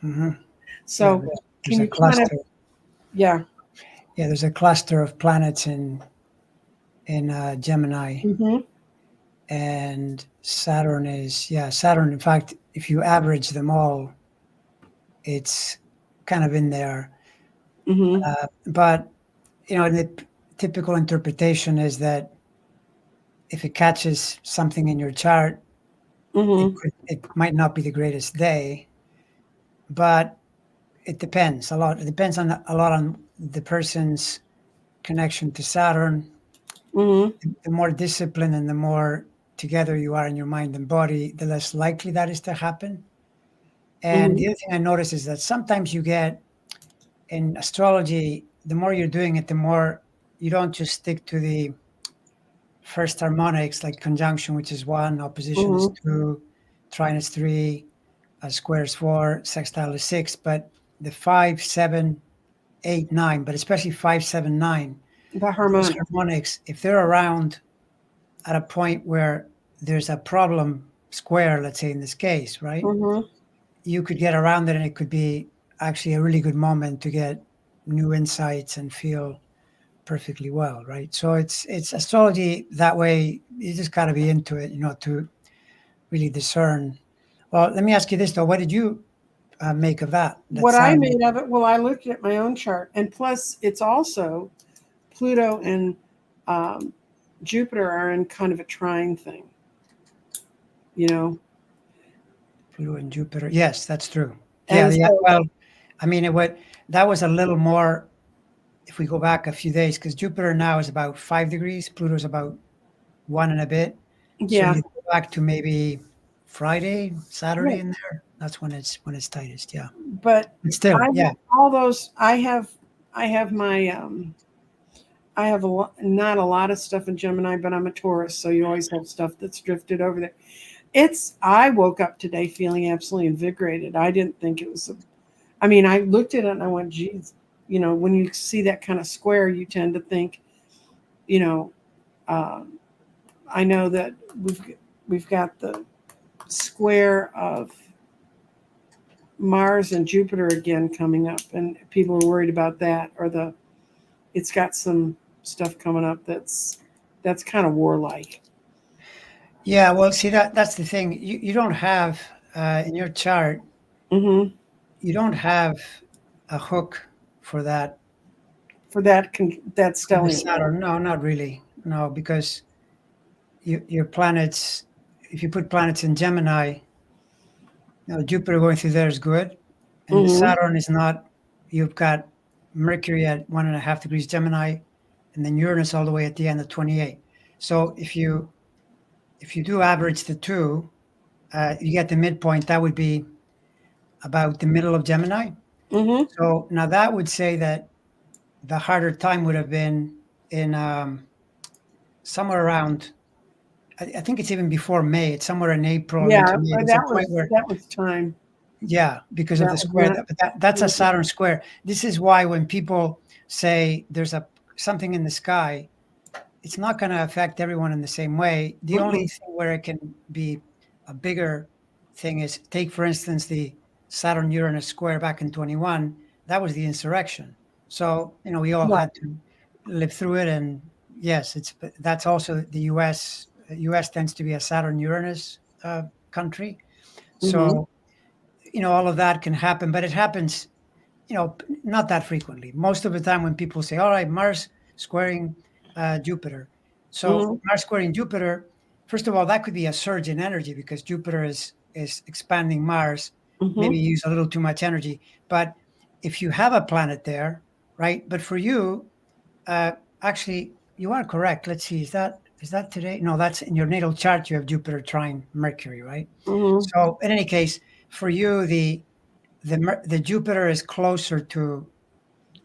Mm-hmm. So there's can you a cluster. Yeah, there's a cluster of planets in Gemini, mm-hmm. and Saturn is Saturn. In fact, if you average them all, it's kind of in there. Mm-hmm. But the typical interpretation is that if it catches something in your chart, Mm-hmm. it might not be the greatest day, but it depends a lot. It depends a lot on the person's connection to Saturn. Mm-hmm. The more disciplined and the more together you are in your mind and body, the less likely that is to happen. And Mm-hmm. the other thing I notice is that sometimes you get in astrology, the more you're doing it, the more you don't just stick to the first harmonics like conjunction, which is 1, opposition is Mm-hmm. 2, trine is 3, square is 4, sextile is 6, but the 5, 7, 8, 9, but especially 5, 7, 9, The those harmonic. harmonics, if they're around at a point where there's a problem square, let's say in this case, right? Mm-hmm. You could get around it and it could be actually a really good moment to get new insights and feel perfectly well, right? So it's astrology that way. You just got to be into it, to really discern. Well, let me ask you this though: what did you make of that? That What I Saturn. made of it, well, I looked at my own chart, and plus it's also Pluto and um, Jupiter are in kind of a trine thing, you know. Pluto and Jupiter. Yes, that's true. Yeah, And yeah. so, Well, I mean, that was a little more. If we go back a few days, because Jupiter now is about 5 degrees, Pluto's about 1 and a bit. So yeah, you go back to maybe Friday, yeah. Saturday in there. That's when it's tightest. Yeah, But but still, I yeah. have all those. I have my I have not a lot of stuff in Gemini, but I'm a Taurus, so you always have stuff that's drifted over there. I woke up today feeling absolutely invigorated. I didn't think it was. I mean, I looked at it and I went, geez, when you see that kind of square, you tend to think, you know, uh, I know that we've got the square of Mars and Jupiter again coming up, and people are worried about that. It's got some stuff coming up that's kind of warlike. Yeah, well, see that's the thing. You don't have in your chart. Mm-hmm. You don't have a hook for that For that for the stellium. Saturn. No, not really. No, because your planets. If you put planets in Gemini, Jupiter going through there is good, and the Mm-hmm. Saturn is not. You've got Mercury at 1.5 degrees Gemini, and then Uranus all the way at the end of 28. So if you do average the two, you get the midpoint. That would be about the middle of Gemini. Mm-hmm. So now that would say that the harder time would have been in somewhere around. I think it's even before May. It's somewhere in April and Yeah, into May. There's a that point was where, that was time. yeah, because of That the was square. not. But that's a Saturn square. This is why when people say there's something in the sky, it's not going to affect everyone in the same way. The only Mm-mm. thing where it can be a bigger thing is take, for instance, the Saturn Uranus square back in 21. That was the insurrection. So, we all Right. had to live through it. And yes, that's also the US. US tends to be a Saturn Uranus country. Mm-hmm. So all of that can happen, but it happens, not that frequently. Most of the time when people say, all right, Mars squaring Jupiter. So Mars squaring Jupiter, first of all, that could be a surge in energy because Jupiter is expanding Mars. Maybe you use a little too much energy. But if you have a planet there, right? But for you, actually, you are correct. Let's see, is that today? No, that's in your natal chart. You have Jupiter trine Mercury, right? So in any case, for you, the Jupiter is closer to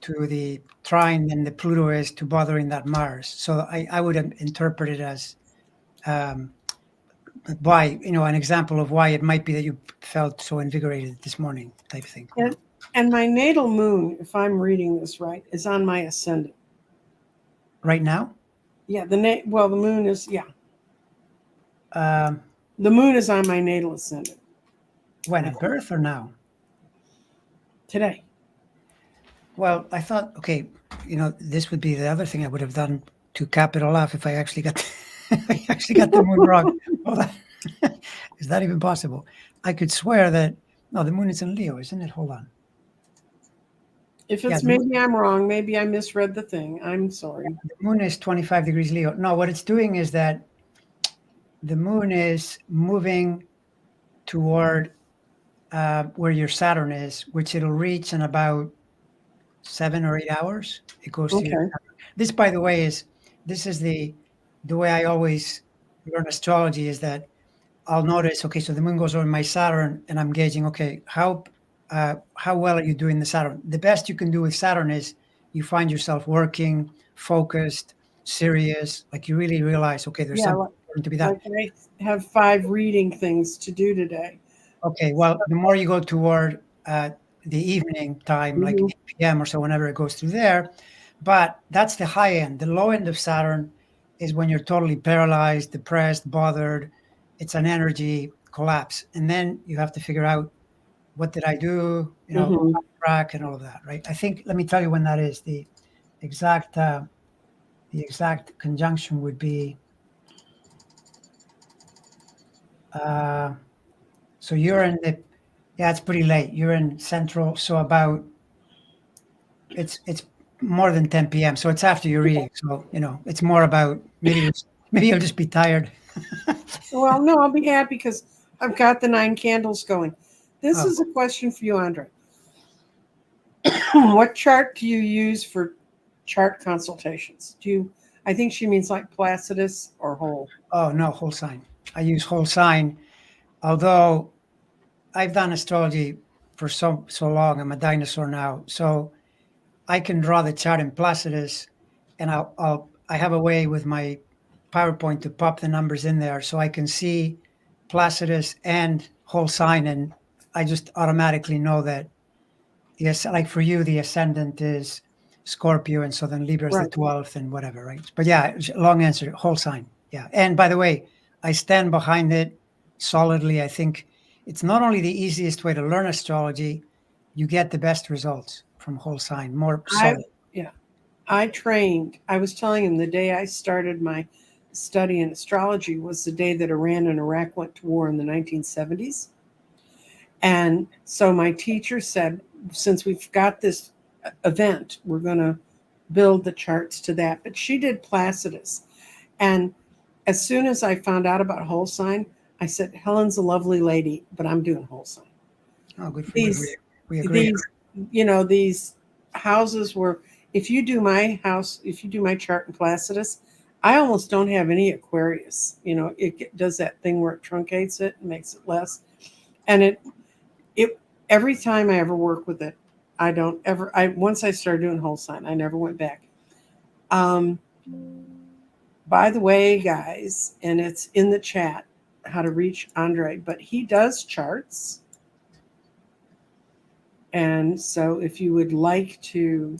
the trine than the Pluto is to bothering that Mars. So I would interpret it as why, an example of why it might be that you felt so invigorated this morning type thing. And my natal moon, if I'm reading this right, is on my ascendant. Right now? Yeah, the moon is, yeah. The moon is on my natal ascendant. When, at birth or now? Today. Well, I thought, okay, this would be the other thing I would have done to cap it all off if I actually got the moon wrong. Hold on. Is that even possible? I could swear that, no, the moon is in Leo, isn't it? Hold on. If it's maybe I'm wrong, maybe I misread the thing. I'm sorry. The moon is 25 degrees Leo. No, what it's doing is that the moon is moving toward where your Saturn is, which it'll reach in about 7 or 8 hours. It goes to your, this, by the way, is the way I always learn astrology is that I'll notice, okay, so the moon goes over my Saturn and I'm gauging, okay, how well are you doing the Saturn? The best you can do with Saturn is you find yourself working, focused, serious, like you really realize, okay, there's something important to be done. Like I have 5 reading things to do today. Okay, well, the more you go toward the evening time, like 8 p.m. or so, whenever it goes through there, but that's the high end. The low end of Saturn is when you're totally paralyzed, depressed, bothered. It's an energy collapse. And then you have to figure out, what did I do? Track and all of that, right? I think, let me tell you when that is. The exact conjunction would be, so you're in the, it's pretty late. You're in Central, so about, it's more than 10 p.m. So it's after your reading. So, it's more about, maybe you'll just be tired. Well, no, I'll be happy because I've got the 9 candles going. This is a question for you, Andre. What chart do you use for chart consultations? I think she means like Placidus or whole. Oh, no, whole sign. I use whole sign, although I've done astrology for so long. I'm a dinosaur now. So I can draw the chart in Placidus, and I have a way with my PowerPoint to pop the numbers in there so I can see Placidus and whole sign, and I just automatically know that, yes, like for you, the ascendant is Scorpio, and so then Libra is the 12th and whatever, right? But yeah, long answer, whole sign. Yeah. And by the way, I stand behind it solidly. I think it's not only the easiest way to learn astrology, you get the best results from whole sign, more solid. I trained. I was telling him the day I started my study in astrology was the day that Iran and Iraq went to war in the 1970s. And so my teacher said, since we've got this event, we're going to build the charts to that. But she did Placidus. And as soon as I found out about whole sign, I said, Helen's a lovely lady, but I'm doing whole sign. Oh, good for you. We agree. These houses were, if you do my chart in Placidus, I almost don't have any Aquarius. It does that thing where it truncates it and makes it less. And it every time I ever work with it, once I started doing whole sign, I never went back. By the way, guys, and it's in the chat how to reach Andre, but he does charts. And so if you would like to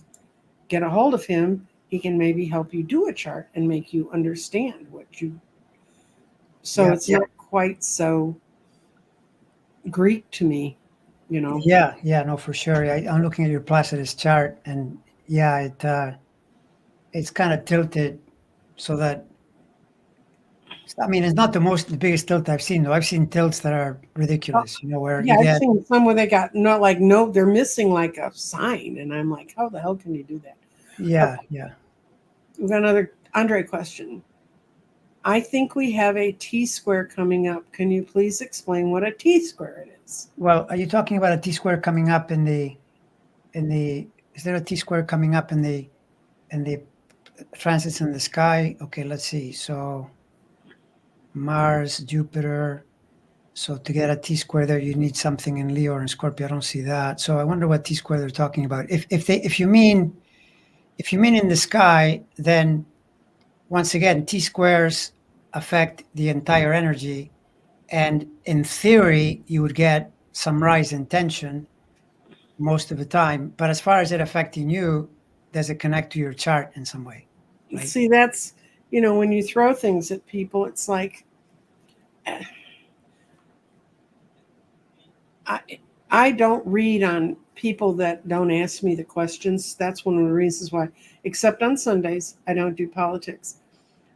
get a hold of him, he can maybe help you do a chart and make you understand it's not quite so Greek to me, Yeah, no, for sure. I'm looking at your Placidus chart, and it's kind of tilted so that I mean, it's not the biggest tilt I've seen, though. I've seen tilts that are ridiculous, where Yeah, you I've get, seen some where they got not like no, they're missing like a sign, and I'm like, how the hell can you do that? yeah, Okay, yeah. we've got another Andre question. I think we have a T-square coming up. Can you please explain what a T-square it is? Well, are you talking about a T square coming up is there a T square coming up in the transits in the sky? Okay, let's see. So Mars, Jupiter. So to get a T square there, you need something in Leo or in Scorpio. I don't see that. So I wonder what T square they're talking about. If you mean in the sky, then once again, T squares affect the entire energy. And in theory, you would get some rise in tension most of the time. But as far as it affecting you, does it connect to your chart in some way? Right? See, that's when you throw things at people, it's like I I don't read on people that don't ask me the questions. That's one of the reasons why, except on Sundays, I don't do politics.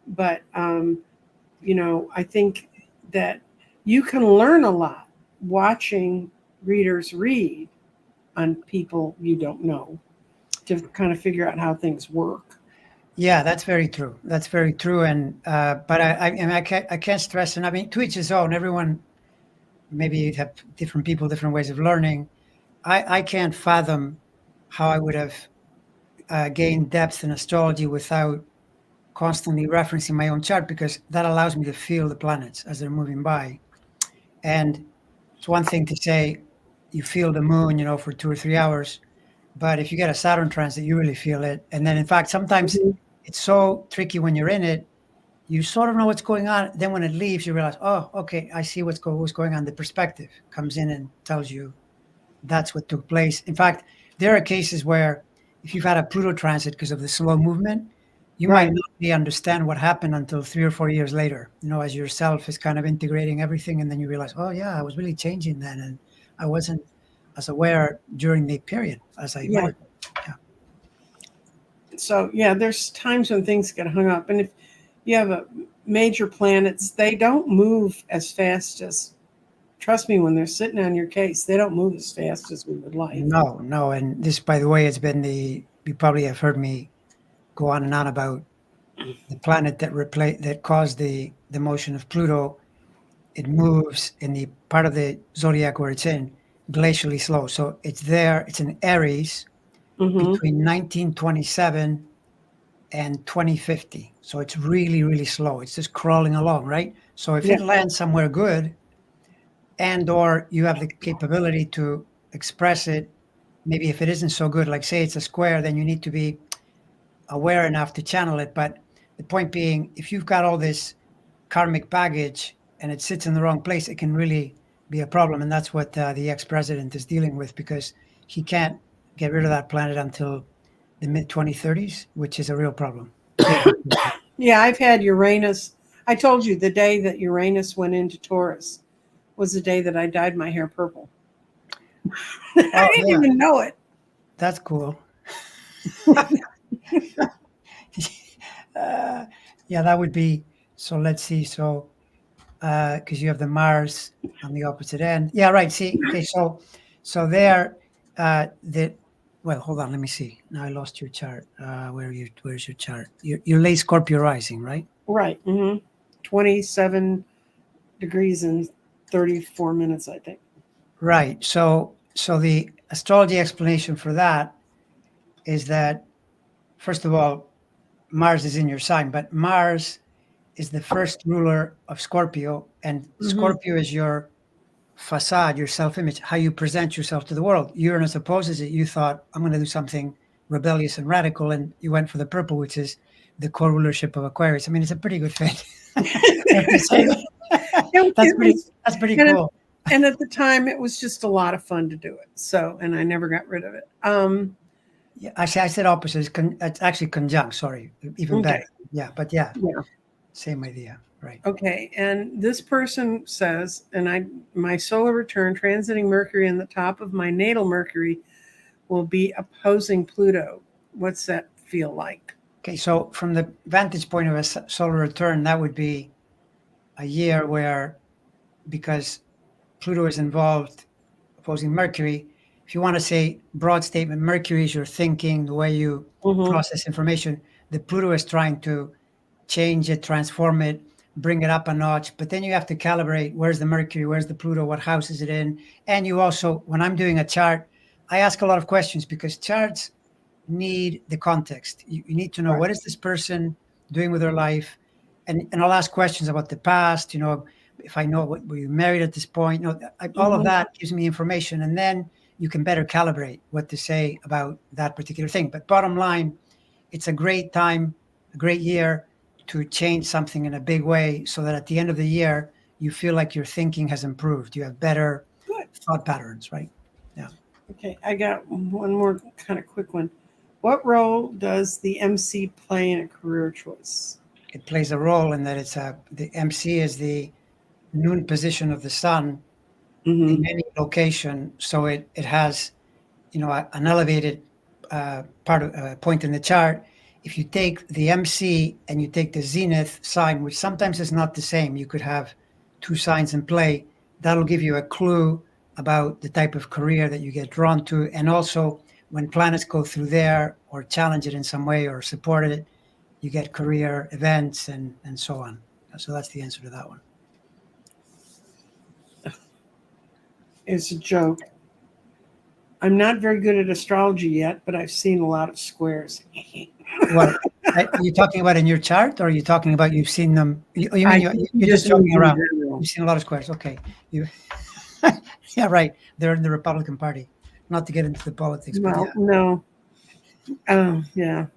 But I think that you can learn a lot watching readers read on people you don't know to kind of figure out how things work. Yeah, that's very true. That's very true. And but and I can't stress, and I mean, to each his own. Everyone maybe you have different people, different ways of learning. I can't fathom how I would have gained depth in astrology without constantly referencing my own chart, because that allows me to feel the planets as they're moving by. And it's one thing to say you feel the moon, for 2 or 3 hours, but if you get a Saturn transit, you really feel it. And then, in fact, sometimes Mhm. it's so tricky when you're in it. You sort of know what's going on. Then when it leaves, you realize, oh, okay, I see what's going on. The perspective comes in and tells you that's what took place. In fact, there are cases where if you've had a Pluto transit because of the slow movement, you might Right. not really understand what happened until 3 or 4 years later, as yourself is kind of integrating everything. And then you realize, oh, yeah, I was really changing then. And I wasn't as aware during the period as I Yeah. might. Yeah. So yeah, there's times when things get hung up, and if you have a major planets, they don't move as fast as. Trust me, when they're sitting on your case, they don't move as fast as we would like. No, no. And this, by the way, has been you probably have heard me go on and on about the planet that caused the motion of Pluto. It moves in the part of the zodiac where it's in glacially slow. So it's there, it's in Aries Mm-hmm. between 1927 and 2050. So it's really, really slow. It's just crawling along, right? So if Yeah. it lands somewhere good, and or you have the capability to express it, maybe if it isn't so good, like say it's a square, then you need to be aware enough to channel it. But the point being, if you've got all this karmic baggage and it sits in the wrong place, it can really be a problem. And that's what the ex-president is dealing with, because he can't get rid of that planet until the mid 2030s, which is a real problem. Big. Yeah, I've had Uranus. I told you the day that Uranus went into Taurus was the day that I dyed my hair purple. Oh, I didn't yeah, even know it. that's cool. uh, yeah, that would be. So let's see. So, because you have the Mars on the opposite end. Yeah, right. See, okay, so there, the well, hold on, let me see. Now I lost your chart. Where's your chart? You're late Scorpio rising, right? Right. Mm-hmm. 27 degrees and 34 minutes, I think. Right. So the astrology explanation for that is that, first of all, Mars is in your sign, but Mars is the first ruler of Scorpio, and Mm-hmm. Scorpio is your facade, your self-image, how you present yourself to the world. Uranus opposes it. You thought, I'm going to do something rebellious and radical, and you went for the purple, which is the co-rulership of Aquarius. I mean, it's a pretty good fit. I have to say it, that's it pretty. was, That's pretty and, cool. and at the time, it was just a lot of fun to do it. So, and I never got rid of it. Yeah, actually, I said opposite. It's actually conjunct. Sorry, even Okay. better. Yeah, but yeah, Yeah. same idea. Right. Okay. And this person says, my solar return transiting Mercury in the top of my natal Mercury will be opposing Pluto. What's that feel like? Okay, so from the vantage point of a solar return, that would be a year where, because Pluto is involved opposing Mercury, if you want to say broad statement, Mercury is your thinking, the way you process information. The Pluto is trying to change it, transform it, bring it up a notch. But then you have to calibrate, where's the Mercury, where's the Pluto, what house is it in? And you also, when I'm doing a chart, I ask a lot of questions because charts need the context. You need to know, what is this person doing with their life? And I'll ask questions about the past, if I know, what were you married at this point? All of that gives me information, and then you can better calibrate what to say about that particular thing. But bottom line, it's a great time, a great year to change something in a big way, so that at the end of the year, you feel like your thinking has improved. You have better thought patterns, right? Yeah. Okay, I got one more kind of quick one. What role does the MC play in a career choice? It plays a role in that the MC is the noon position of the sun in any location, so it has an elevated point in the chart. If you take the MC and you take the zenith sign, which sometimes is not the same, you could have two signs in play. That'll give you a clue about the type of career that you get drawn to, and also when planets go through there or challenge it in some way or support it, you get career events and so on. So that's the answer to that one. It's a joke. I'm not very good at astrology yet, but I've seen a lot of squares. What are you talking about in your chart, or are you talking about you've seen them? You're just joking around. You've seen a lot of squares. Okay. Yeah, right. They're in the Republican Party. Not to get into the politics, but yeah. No. Yeah.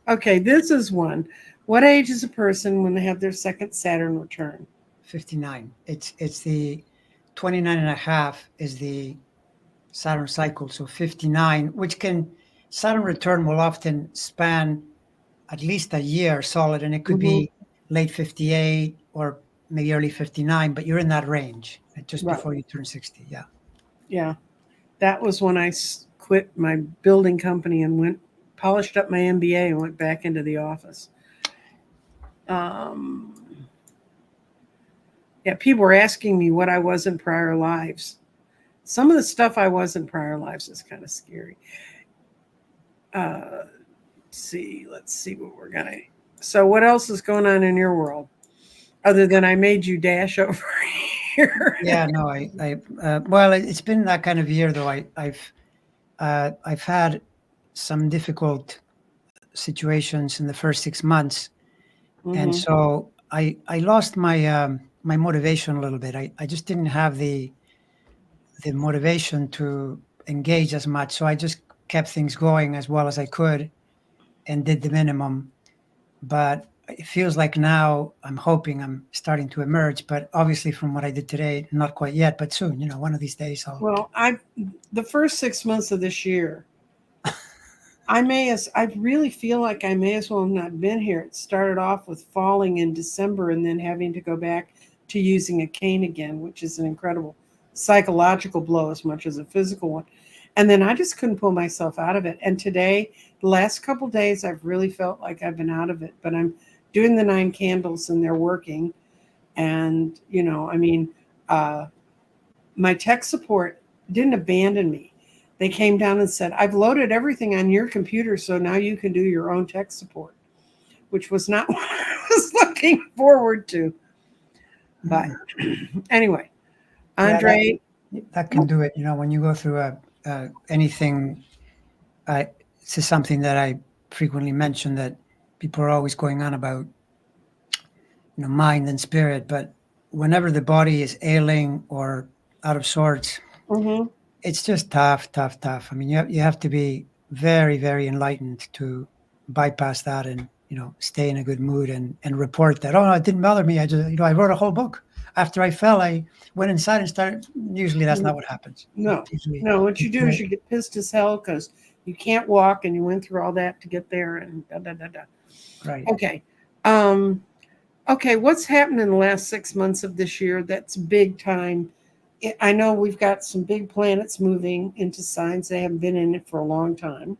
Okay, this is one. What age is a person when they have their second Saturn return? 59. It's the 29 and a half is the Saturn cycle. So 59, Saturn return will often span at least a year solid, and it could be late 58 or maybe early 59, but you're in that range just before you turn 60. Yeah. Yeah. That was when I quit my building company and polished up my MBA and went back into the office. Yeah, people were asking me what I was in prior lives. Some of the stuff I was in prior lives is kind of scary. Let's see what we're gonna. So, what else is going on in your world, other than I made you dash over here? Yeah, no, well, it's been that kind of year though. I've had some difficult situations in the first 6 months, and so I lost my my motivation a little bit. I just didn't have the motivation to engage as much, so I just kept things going as well as I could and did the minimum. But it feels like now I'm hoping I'm starting to emerge, but obviously from what I did today, not quite yet, but soon, one of these days Well, the first 6 months of this year, I really feel like I may as well have not been here. It started off with falling in December and then having to go back to using a cane again, which is an incredible psychological blow as much as a physical one. And then I just couldn't pull myself out of it. And today, the last couple of days, I've really felt like I've been out of it, but I'm doing the 9 candles and they're working. And, my tech support didn't abandon me. They came down and said, I've loaded everything on your computer, so now you can do your own tech support, which was not what I was looking forward to. But anyway, Andre. Yeah, that can do it. When you go through anything, this is something that I frequently mention, that people are always going on about, mind and spirit. But whenever the body is ailing or out of sorts, it's just tough. I mean, you have to be very, very enlightened to bypass that and, stay in a good mood and report that, oh, no, it didn't bother me. I just, I wrote a whole book. After I fell, I went inside and started. Usually that's not what happens. No, what you do is you get pissed as hell because you can't walk and you went through all that to get there and da. Right. Okay. Okay, what's happened in the last 6 months of this year that's big time? I know we've got some big planets moving into signs. They haven't been in it for a long time.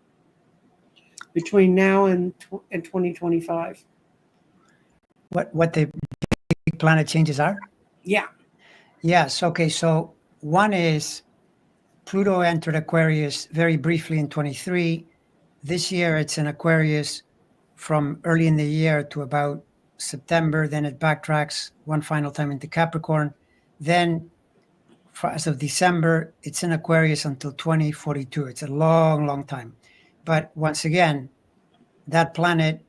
Between now and 2025. What the big planet changes are? Yeah. Yes. Okay. So one is Pluto entered Aquarius very briefly in 23. This year it's in Aquarius from early in the year to about September. Then it backtracks one final time into Capricorn. Then as of December, it's in Aquarius until 2042. It's a long, long time. But once again, that planet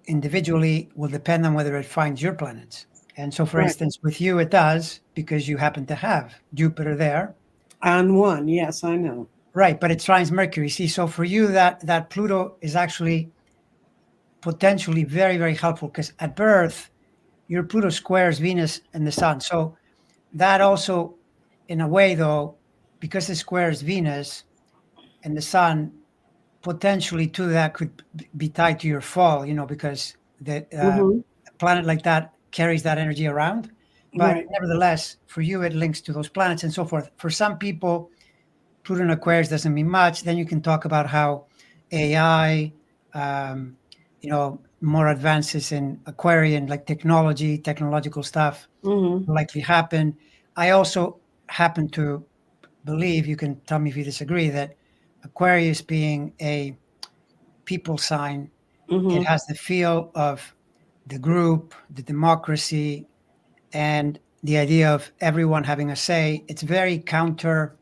individually will depend on whether it finds your planets. And so, for Right. instance, with you, it does because you happen to have Jupiter there. On one, yes, I know. Right, but it trines Mercury. See, so for you, that Pluto is actually potentially very, very helpful because at birth, your Pluto squares Venus and the Sun. So that also, in a way, though, because it squares Venus and the Sun, potentially too, that could be tied to your fall. Because the Hmm. a planet like that carries that energy around. But Right. nevertheless, for you, it links to those planets and so forth. For some people, Pluto in Aquarius doesn't mean much. Then you can talk about how AI, um, more advances in Aquarian, like technological stuff, Hmm. will likely happen. I also happen to believe, you can tell me if you disagree, that Aquarius being a people sign, it Hmm. has the feel of the group, the democracy, and the idea of everyone having a say. It's very counter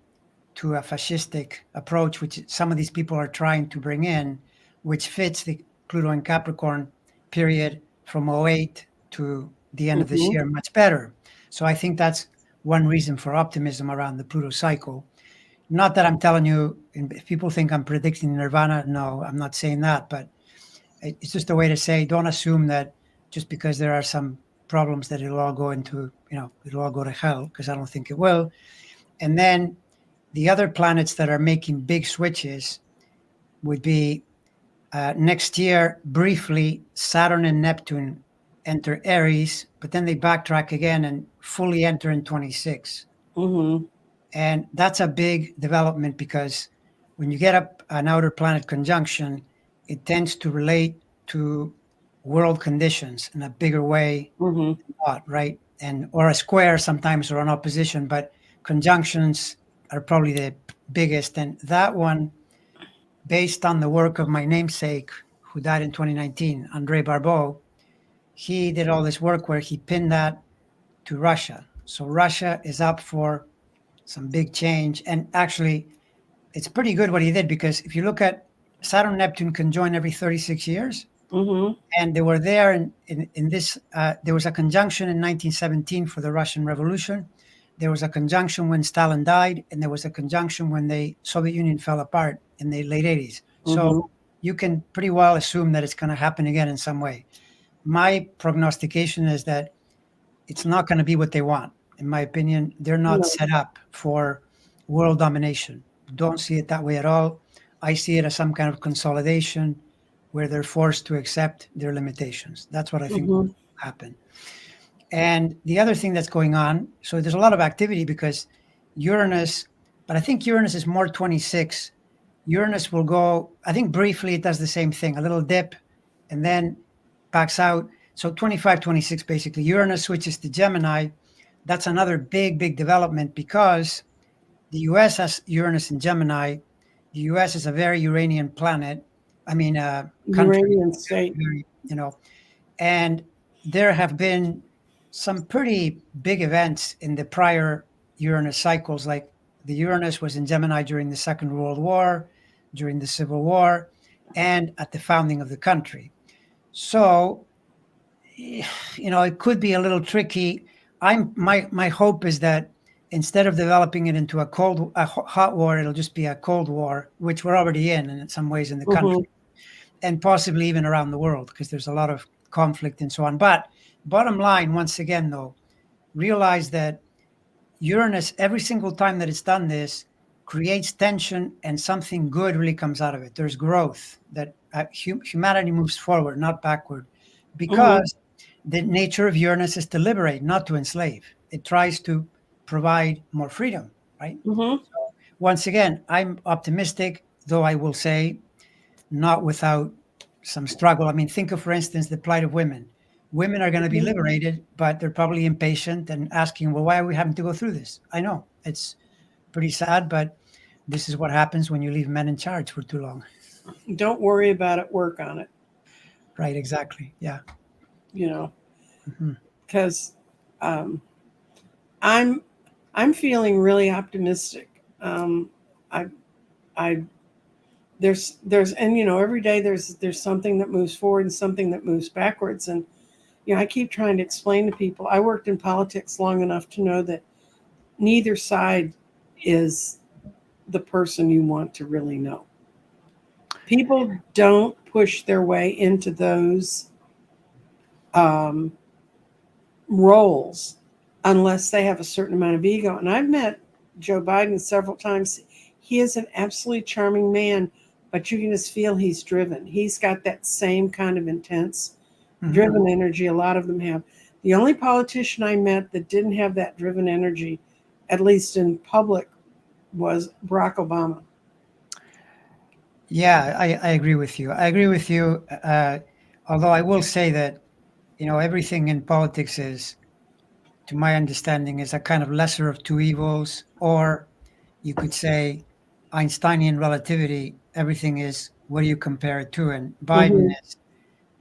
to a fascistic approach, which some of these people are trying to bring in, which fits the Pluto and Capricorn period from '08 to the end of this Hmm. year much better. So I think that's one reason for optimism around the Pluto cycle. Not that I'm telling you, if people think I'm predicting Nirvana, no, I'm not saying that, but it's just a way to say don't assume that just because there are some problems that it'll all go into, it'll all go to hell, because I don't think it will. And then the other planets that are making big switches would be next year, briefly, Saturn and Neptune enter Aries, but then they backtrack again and fully enter in 26. Hmm. And that's a big development because when you get up an outer planet conjunction, it tends to relate to world conditions in a bigger way, Hmm. right? And or a square sometimes or an opposition, but conjunctions are probably the biggest. And that one, based on the work of my namesake, who died in 2019, Andre Barbeau, he did all this work where he pinned that to Russia. So Russia is up for some big change. And actually, it's pretty good what he did because if you look at Saturn Neptune conjoin every 36 years, Hmm. and they were there in this. There was a conjunction in 1917 for the Russian Revolution. There was a conjunction when Stalin died, and there was a conjunction when the Soviet Union fell apart in the late 80s. So Hmm. you can pretty well assume that it's going to happen again in some way. My prognostication is that it's not going to be what they want. In my opinion, they're not No. set up for world domination. Don't see it that way at all. I see it as some kind of consolidation where they're forced to accept their limitations. That's what I think will Hmm. happen. And the other thing that's going on, so there's a lot of activity because Uranus, but I think Uranus is more 26. Uranus will go, I think briefly it does the same thing, a little dip and then backs out. So 25, 26, basically. Uranus switches to Gemini. That's another big, big development because the US has Uranus in Gemini. The US is a very Uranian planet. I mean, country, Uranian state. very, and there have been some pretty big events in the prior Uranus cycles. Like the Uranus was in Gemini during the Second World War, during the Civil War, and at the founding of the country. So, it could be a little tricky. My hope is that instead of developing it into a hot war, it'll just be a cold war, which we're already in some ways in the Hmm. country and possibly even around the world because there's a lot of conflict and so on. But bottom line, once again, though, realize that Uranus, every single time that it's done this, creates tension and something good really comes out of it. There's growth that humanity moves forward, not backward, Hmm. because the nature of Uranus is to liberate, not to enslave. It tries to provide more freedom, right? Hmm. Once again, I'm optimistic, though I will say not without some struggle. I mean, think of, for instance, the plight of women. Women are going to be liberated, but they're probably impatient and asking, well, why are we having to go through this? I know it's pretty sad, but this is what happens when you leave men in charge for too long. Don't worry about it. Work on it. Right. Exactly. Yeah. You know, Hmm. because I'm I'm feeling really optimistic. I I there's and every day there's something that moves forward and something that moves backwards, and I keep trying to explain to people. I worked in politics long enough to know that neither side is the person you want to really know. People don't push their way into those um, roles unless they have a certain amount of ego. And I've met Joe Biden several times. He is an absolutely charming man, but you can just feel he's driven. He's got that same kind of intense, driven energy a lot of them have. The only politician I met that didn't have that driven energy, at least in public, was Barack Obama. Yeah, I agree with you. I agree with you. Although I will say that, everything in politics is, to my understanding, is a kind of lesser of two evils, or you could say Einsteinian relativity. Everything is what do you compare it to? And Mm-hmm.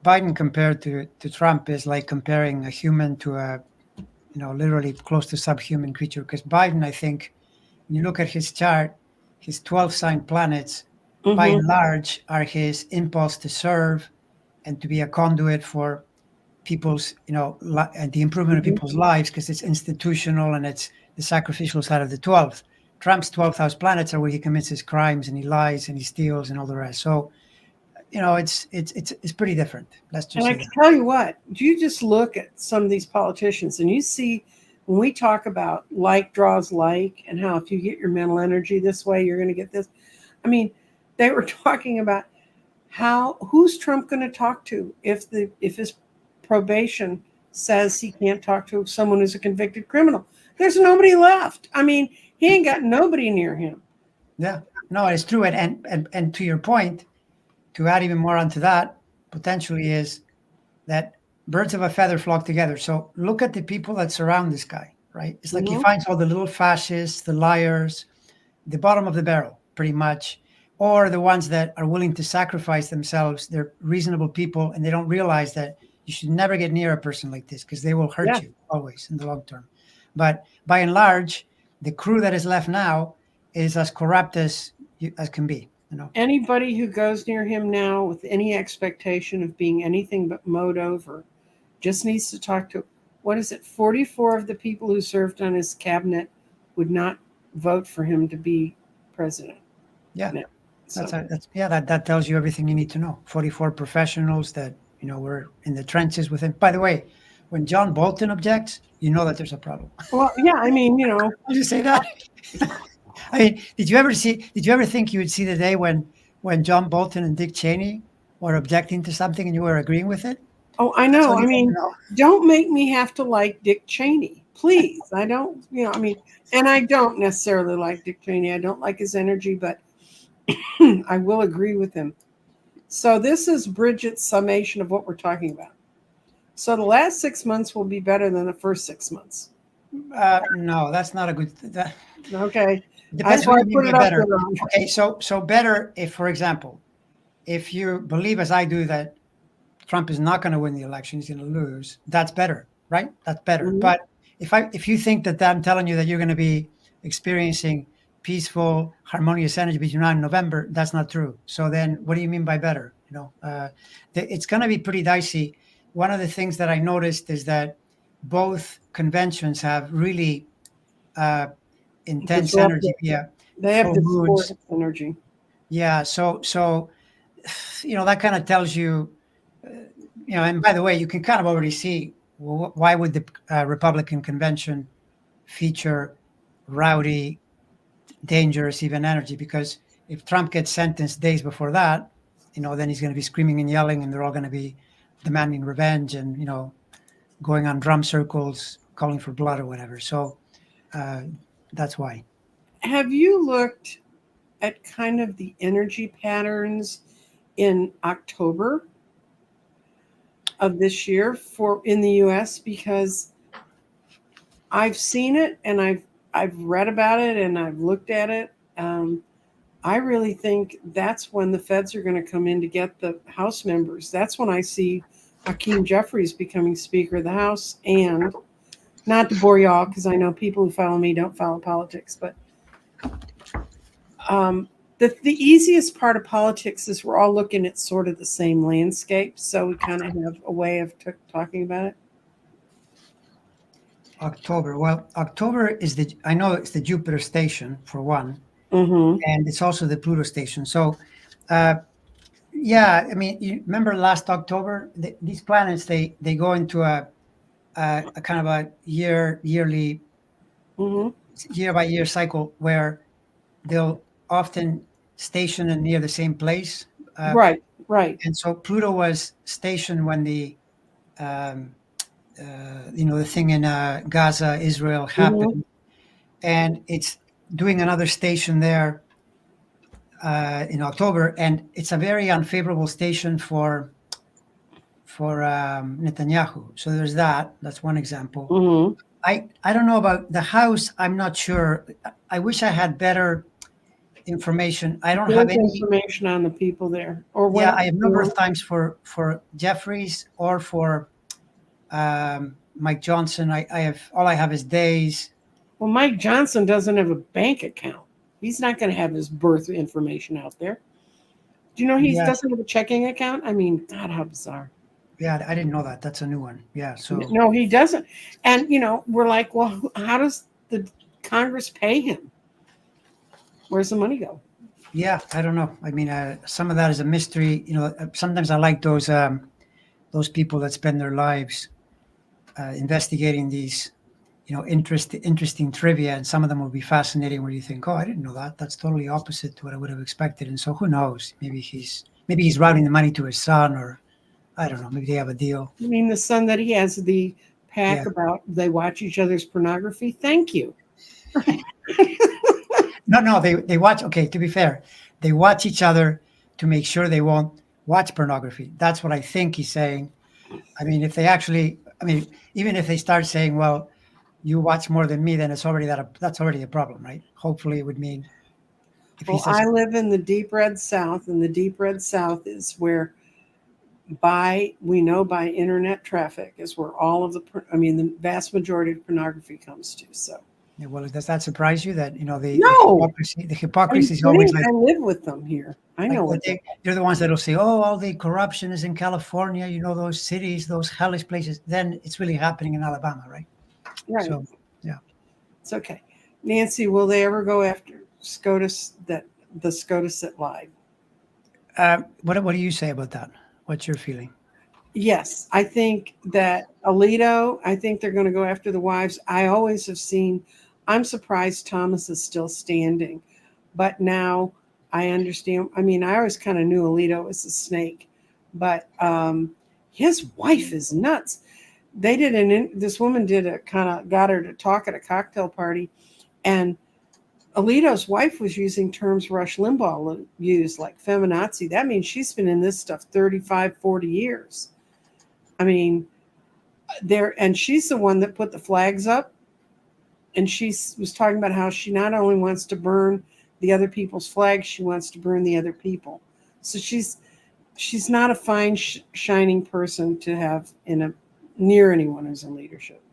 Biden compared to Trump is like comparing a human to a, literally close to subhuman creature. Because Biden, I think, when you look at his chart, his 12 sign planets, by and Mm-hmm. large, are his impulse to serve and to be a conduit for people's, and the improvement of Mm-hmm. people's lives, because it's institutional and it's the sacrificial side of the 12th. Trump's 12th house planets are where he commits his crimes and he lies and he steals and all the rest. So, it's pretty different. Let's And just I say can that. tell you what, you just look at some of these politicians and you see when we talk about like draws like and how if you get your mental energy this way, you're going to get this. I mean, they were talking about who's Trump going to talk to if his probation says he can't talk to someone who's a convicted criminal. There's nobody left. I mean, he ain't got nobody near him. Yeah, no, it's true. And to your point, to add even more onto that, potentially is that birds of a feather flock together. So look at the people that surround this guy, right? It's like he Hmm. finds all the little fascists, the liars, the bottom of the barrel, pretty much, or the ones that are willing to sacrifice themselves. They're reasonable people, and they don't realize that you should never get near a person like this because they will hurt Yeah. you always in the long term. But by and large, the crew that is left now is as corrupt as can be. Anybody who goes near him now with any expectation of being anything but mowed over just needs to talk to, what is it, 44 of the people who served on his cabinet would not vote for him to be president Yeah, now. So, that tells you everything you need to know. 44 professionals that were in the trenches with him. By the way, when John Bolton objects, you know that there's a problem. well, yeah, I mean, I'll just say that. I mean, did you ever think you would see the day when John Bolton and Dick Cheney were objecting to something and you were agreeing with it? oh, I That's know. all I you mean, ever know. don't make me have to like Dick Cheney, please. I don't, I mean, and I don't necessarily like Dick Cheney. I don't like his energy, but I will agree with him. So this is Bridget's summation of what we're talking about. So the last 6 months will be better than the first 6 months. No, that's not a good. That Okay. That's depends what why I you mean put by it up better. there wrong. Okay, so better if, for example, if you believe as I do that Trump is not going to win the election, he's going to lose. That's better, right? That's better. Mhm. But if you think that I'm telling you that you're going to be experiencing peaceful, harmonious energy between now and November, that's not true. So then, what do you mean by better? It's going to be pretty dicey. One of the things that I noticed is that both conventions have really uh, intense energy. Disruptive. Yeah, They have full moods. distorted energy. Yeah, so that kind of tells you. And by the way, you can kind of already see, well, why would the Republican convention feature rowdy, dangerous, even energy? Because if Trump gets sentenced days before that, then he's going to be screaming and yelling, and they're all going to be demanding revenge and going on drum circles, calling for blood or whatever. So uh, that's why. Have you looked at kind of the energy patterns in October? of this year for in the US, because I've seen it and I've read about it and I've looked at it. I really think that's when the feds are going to come in to get the House members. That's when I see Hakeem Jeffries becoming Speaker of the House. And not to bore y'all, because I know people who follow me don't follow politics, but the easiest part of politics is we're all looking at sort of the same landscape, so we kind of have a way of talking about it. October. Well, October is I know it's the Jupiter station for one, and it's also the Pluto station. So, yeah, I mean, you remember last October, these planets they go into a kind of a yearly, year by year cycle where they'll often station in near the same place. Right. And so Pluto was stationed when the the thing in Gaza, Israel happened, and it's doing another station there in October, and it's a very unfavorable station for Netanyahu. So there's that. That's one example. I don't know about the house. I'm not sure. I wish I had better information. I don't have any information on the people there. Or what? Yeah, I have a number of times for Jeffries or for Mike Johnson. I have is days. Well, Mike Johnson doesn't have a bank account. He's not going to have his birth information out there. Do you know he doesn't have a checking account? I mean, God, how bizarre. Yeah, I didn't know that. That's a new one. Yeah, so no, he doesn't. And we're like, well, how does the Congress pay him? Where's the money go? Yeah, I don't know. I mean, some of that is a mystery. Sometimes I like those people that spend their lives investigating these, interesting trivia, and some of them will be fascinating. Where you think, oh, I didn't know that. That's totally opposite to what I would have expected. And so, who knows? Maybe he's routing the money to his son, or I don't know. Maybe they have a deal. You mean the son that he has the pack about? They watch each other's pornography. Thank you. No, they watch. Okay, to be fair, they watch each other to make sure they won't watch pornography. That's what I think he's saying. I mean, even if they start saying, well, you watch more than me, then that's already a problem, right? Hopefully it would mean. Well, I live in the deep red South, and the deep red South is where by internet traffic is where all of the vast majority of pornography comes to. So. Yeah, well, does that surprise you that the hypocrisy is always like, I live with them here. I know they're the ones that'll say, oh, all the corruption is in California, those cities, those hellish places. Then it's really happening in Alabama, right? Right. So, yeah. It's okay. Nancy, will they ever go after SCOTUS, the SCOTUS that lied? What do you say about that? What's your feeling? Yes, I think that Alito, I think they're going to go after the wives. I always have seen, I'm surprised Thomas is still standing, but now I understand. I mean, I always kind of knew Alito was a snake, but his wife is nuts. They this woman got her to talk at a cocktail party, and Alito's wife was using terms Rush Limbaugh used, like feminazi. That means she's been in this stuff 35, 40 years. I mean, and she's the one that put the flags up, and she was talking about how she not only wants to burn the other people's flags, she wants to burn the other people. So she's not a fine, shining person to have near anyone who's in leadership.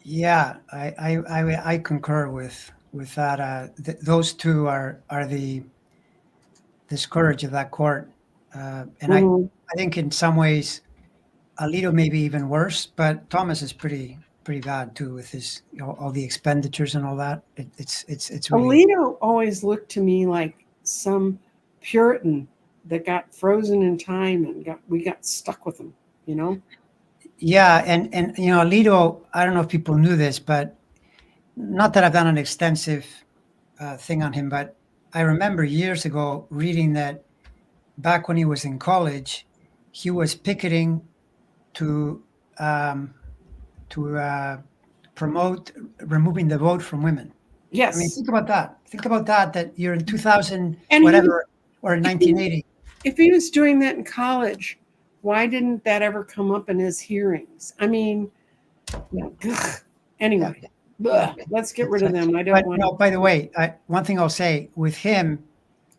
Yeah, I concur with that. Those two are the scourge of that court, and I think in some ways, Alito may be even worse, but Thomas is pretty bad too with his all the expenditures and all that. It's really. Alito always looked to me like some Puritan that got frozen in time and we got stuck with him. Yeah, and Alito, I don't know if people knew this, but not that I've done an extensive thing on him, but I remember years ago reading that back when he was in college, he was picketing to promote removing the vote from women. Yes. I mean, think about that. That you're in 2000 or in 1980. If he was doing that in college, Why didn't that ever come up in his hearings? I mean, anyway, let's get rid of them. I don't But want no, by the way, one thing I'll say with him,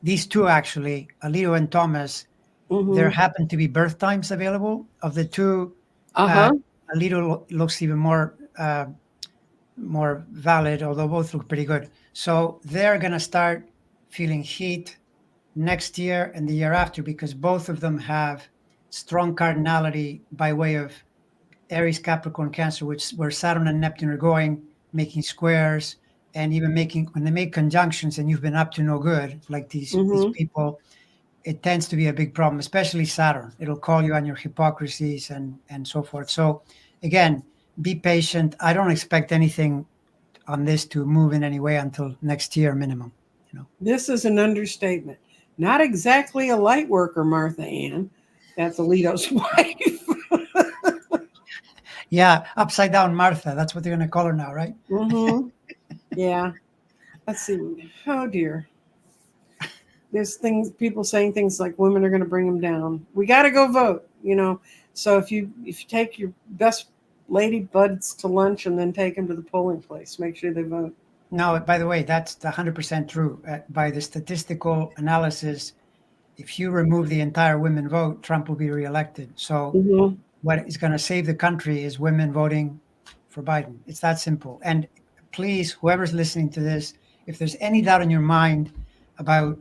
these two actually, Alito and Thomas, there happen to be birth times available. Of the two, Alito looks even more valid, although both look pretty good. So they're going to start feeling heat next year and the year after because both of them have strong cardinality by way of Aries, Capricorn, Cancer, where Saturn and Neptune are going, making squares, and even making when they make conjunctions and you've been up to no good, like these people, it tends to be a big problem, especially Saturn. It'll call you on your hypocrisies and so forth. So again, be patient. I don't expect anything on this to move in any way until next year minimum. This is an understatement. Not exactly a light worker, Martha Ann. That's Alito's wife. Yeah, upside down Martha. That's what they're going to call her now, right? Yeah. Let's see. Oh dear. There's people saying things like women are going to bring them down. We got to go vote. So if you take your best lady buds to lunch and then take them to the polling place, make sure they vote. No, by the way, that's 100% true. By the statistical analysis, if you remove the entire women vote, Trump will be reelected. So what is going to save the country is women voting for Biden. It's that simple. And please, whoever's listening to this, if there's any doubt in your mind about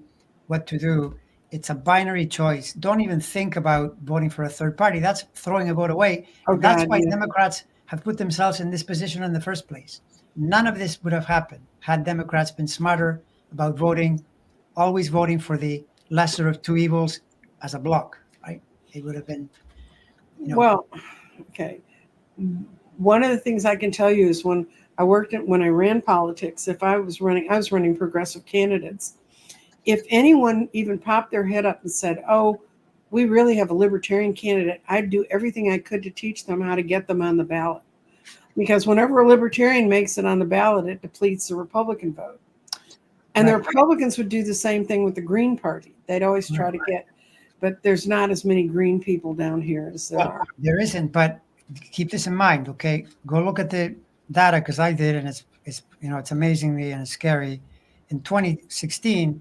what to do, it's a binary choice. Don't even think about voting for a third party. That's throwing a vote away. And that's why Democrats have put themselves in this position in the first place. None of this would have happened had Democrats been smarter about voting, always voting for the lesser of two evils as a bloc, right? It would have been, Well, okay. One of the things I can tell you is when I ran politics, I was running progressive candidates. If anyone even popped their head up and said, "Oh, we really have a libertarian candidate," I'd do everything I could to teach them how to get them on the ballot. Because whenever a libertarian makes it on the ballot, it depletes the Republican vote. And the Republicans would do the same thing with the Green Party. They'd always try to get, but there's not as many green people down here as there are. There isn't, but keep this in mind, okay? Go look at the data because I did, and it's amazingly and it's scary. In 2016,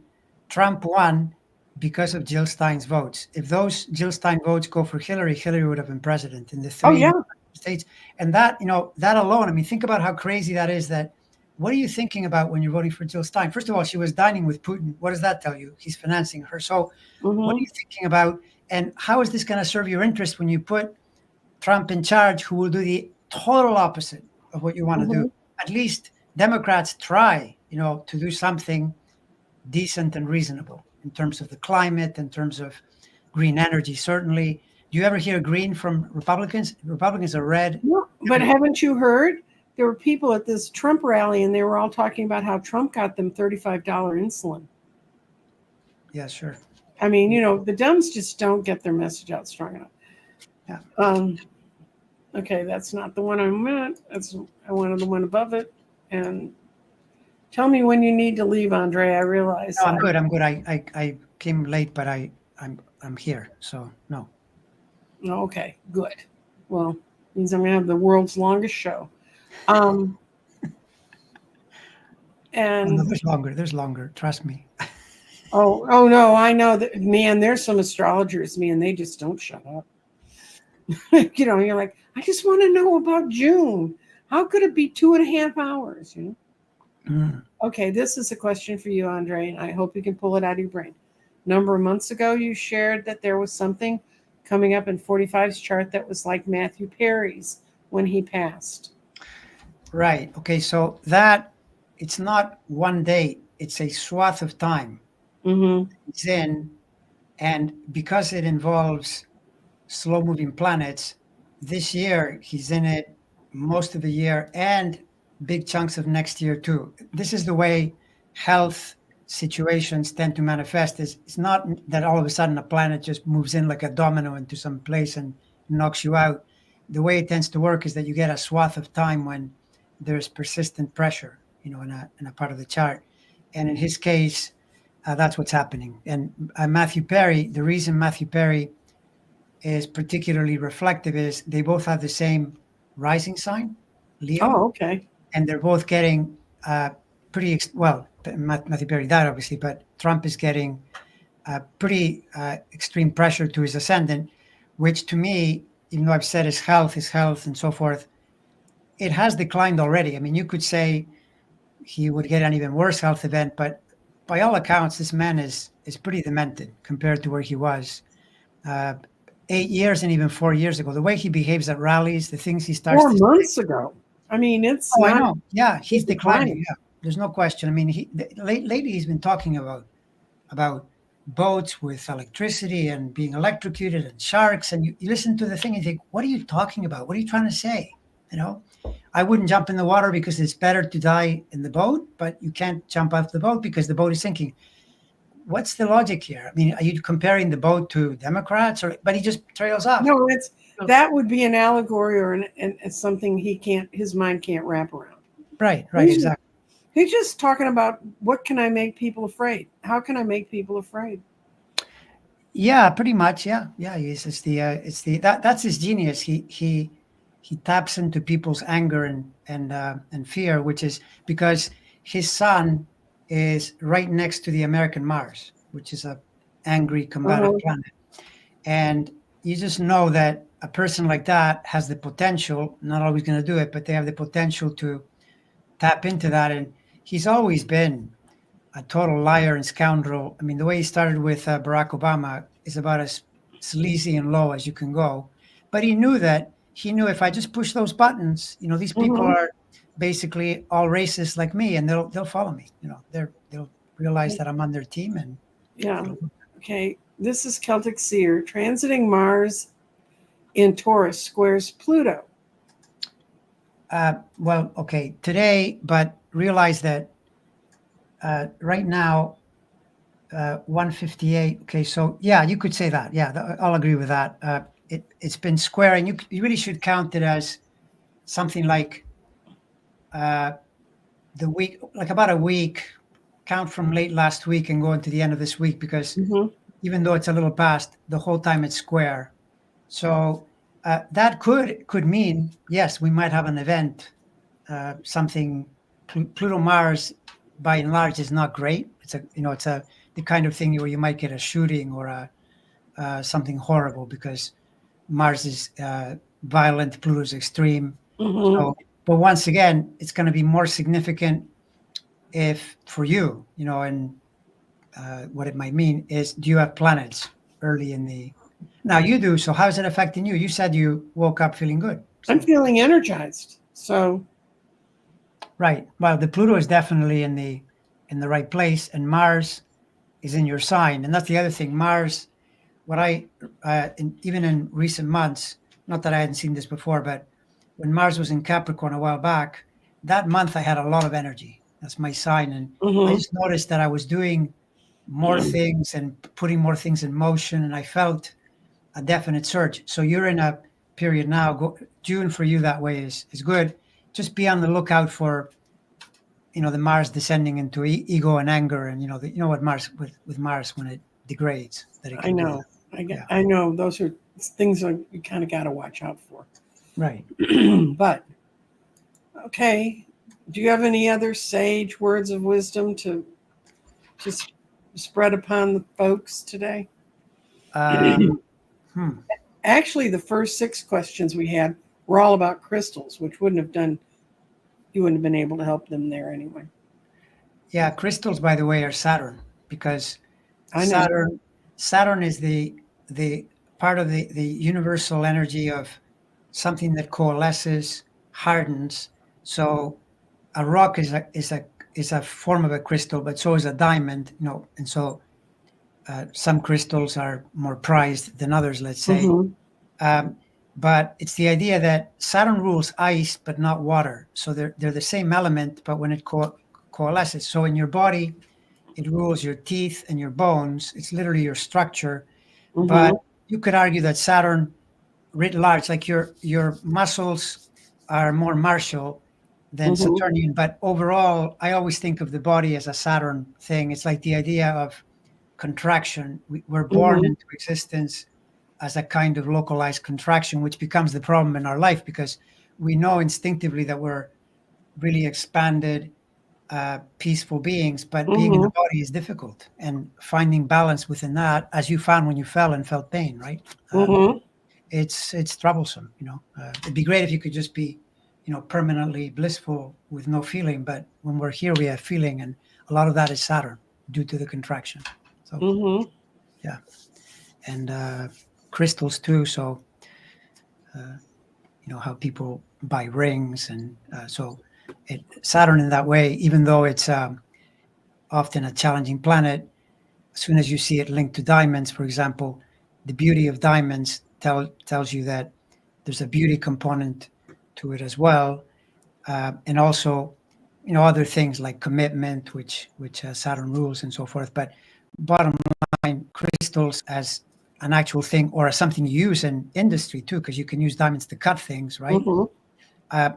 Trump won because of Jill Stein's votes. If those Jill Stein votes go for Hillary, Hillary would have been president in the three states. And that alone, I mean, think about how crazy that is. What are you thinking about when you're voting for Jill Stein? First of all, she was dining with Putin. What does that tell you? He's financing her. So what are you thinking about? And how is this going to serve your interest when you put Trump in charge, who will do the total opposite of what you want to do? At least Democrats try, to do something decent and reasonable in terms of the climate, in terms of green energy, certainly. Do you ever hear green from Republicans? Republicans are red. No, but haven't you heard? There were people at this Trump rally, and they were all talking about how Trump got them $35 insulin. Yeah, sure. I mean, the Dems just don't get their message out strong enough. Yeah. Okay, that's not the one I meant. I wanted the one above it. And tell me when you need to leave, Andre. I realize. No, I'm good. I came late, but I'm here. So no. Okay, good. Well, means I'm gonna have the world's longest show. And no, there's longer. Trust me. Oh no, I know that, man. There's some astrologers, man. They just don't shut up. You're like, I just want to know about June. How could it be 2.5 hours? Okay, this is a question for you, Andre, and I hope you can pull it out of your brain. A number of months ago, you shared that there was something coming up in 45's chart that was like Matthew Perry's when he passed. Right. Okay. So it's not one date. It's a swath of time. It's in, and because it involves slow-moving planets, this year he's in it most of the year and big chunks of next year too. This is the way health situations tend to manifest. It's not that all of a sudden a planet just moves in like a domino into some place and knocks you out. The way it tends to work is that you get a swath of time when there's persistent pressure, in a part of the chart. And in his case, that's what's happening. And Matthew Perry, the reason Matthew Perry is particularly reflective is they both have the same rising sign, Leo, Oh, okay. and they're both getting Matthew Perry that obviously, but Trump is getting pretty extreme pressure to his ascendant, which to me, even though I've said his health, and so forth, it has declined already. I mean, you could say he would get an even worse health event, but by all accounts, this man is pretty demented compared to where he was 8 years and even 4 years ago. The way he behaves at rallies, the things he starts 4 to months ago. I mean, it's Oh, I not. know. Yeah, he's It's declining. declining. Yeah, there's no question. I mean, lately he's been talking about boats with electricity and being electrocuted and sharks. And you listen to the thing and you think, what are you talking about? What are you trying to say? You know, I wouldn't jump in the water because it's better to die in the boat, but you can't jump off the boat because the boat is sinking. What's the logic here? I mean, are you comparing the boat to Democrats but he just trails off. No, that would be an allegory or something his mind can't wrap around. Right, exactly. He's just talking about what can I make people afraid? How can I make people afraid? Yeah, pretty much. Yeah. It's that's his genius. He taps into people's anger and fear, which is because his sun is right next to the American Mars, which is a angry, combative planet, and you just know that a person like that has the potential. Not always going to do it, but they have the potential to tap into that. And he's always been a total liar and scoundrel. I mean, the way he started with Barack Obama is about as sleazy and low as you can go. But he knew if I just push those buttons, these people are basically all racist like me, and they'll follow me. They'll realize that I'm on their team. And yeah. Okay. This is Celtic Seer transiting Mars in Taurus squares Pluto. Well, okay, today, but realize that right now, 158. Okay, so yeah, you could say that. Yeah, I'll agree with that. It's been square, and you really should count it as something like the week, like about a week. Count from late last week and go into the end of this week, because even though it's a little past, the whole time it's square. So that could mean, yes, we might have an event, something. Pluto Mars, by and large, is not great. It's the kind of thing where you might get a shooting or something horrible, because Mars is violent, Pluto's extreme. So, but once again, it's going to be more significant if for you, and what it might mean is, do you have planets early in the? Now you do. So how is it affecting you? You said you woke up feeling good. So. I'm feeling energized. So. Right. Well, the Pluto is definitely in the right place, and Mars is in your sign. And that's the other thing. Mars, even in recent months, not that I hadn't seen this before, but when Mars was in Capricorn a while back, that month I had a lot of energy. That's my sign. And I just noticed that I was doing more things and putting more things in motion, and I felt a definite surge. So you're in a period now. June for you that way is good. Just be on the lookout for, the Mars descending into ego and anger, and what Mars with Mars when it degrades. That it can I know. I know those are things you kind of got to watch out for. Right. But okay, do you have any other sage words of wisdom to just spread upon the folks today? Actually, the first 6 questions we had were all about crystals, which you wouldn't have been able to help them there anyway. Yeah, crystals, by the way, are Saturn, because I know. Saturn is the part of the universal energy of something that coalesces, hardens. So a rock is a form of a crystal, but so is a diamond, and so some crystals are more prized than others, let's say. But it's the idea that Saturn rules ice, but not water. So they're the same element, but when it coalesces. So in your body, it rules your teeth and your bones. It's literally your structure. But you could argue that Saturn, writ large, like your muscles are more martial than Saturnian. But overall, I always think of the body as a Saturn thing. It's like the idea of contraction. We're born into existence as a kind of localized contraction, which becomes the problem in our life because we know instinctively that we're really expanded, peaceful beings, but being in the body is difficult, and finding balance within that, as you found when you fell and felt pain, right? It's troublesome. It'd be great if you could just be, permanently blissful with no feeling. But when we're here, we have feeling, and a lot of that is Saturn due to the contraction. So, yeah, and crystals too. So, how people buy rings, and Saturn in that way, even though it's often a challenging planet, as soon as you see it linked to diamonds, for example, the beauty of diamonds tells you that there's a beauty component to it as well, and also, other things like commitment, which Saturn rules and so forth. But bottom line, crystals as an actual thing or as something you use in industry too, because you can use diamonds to cut things, right?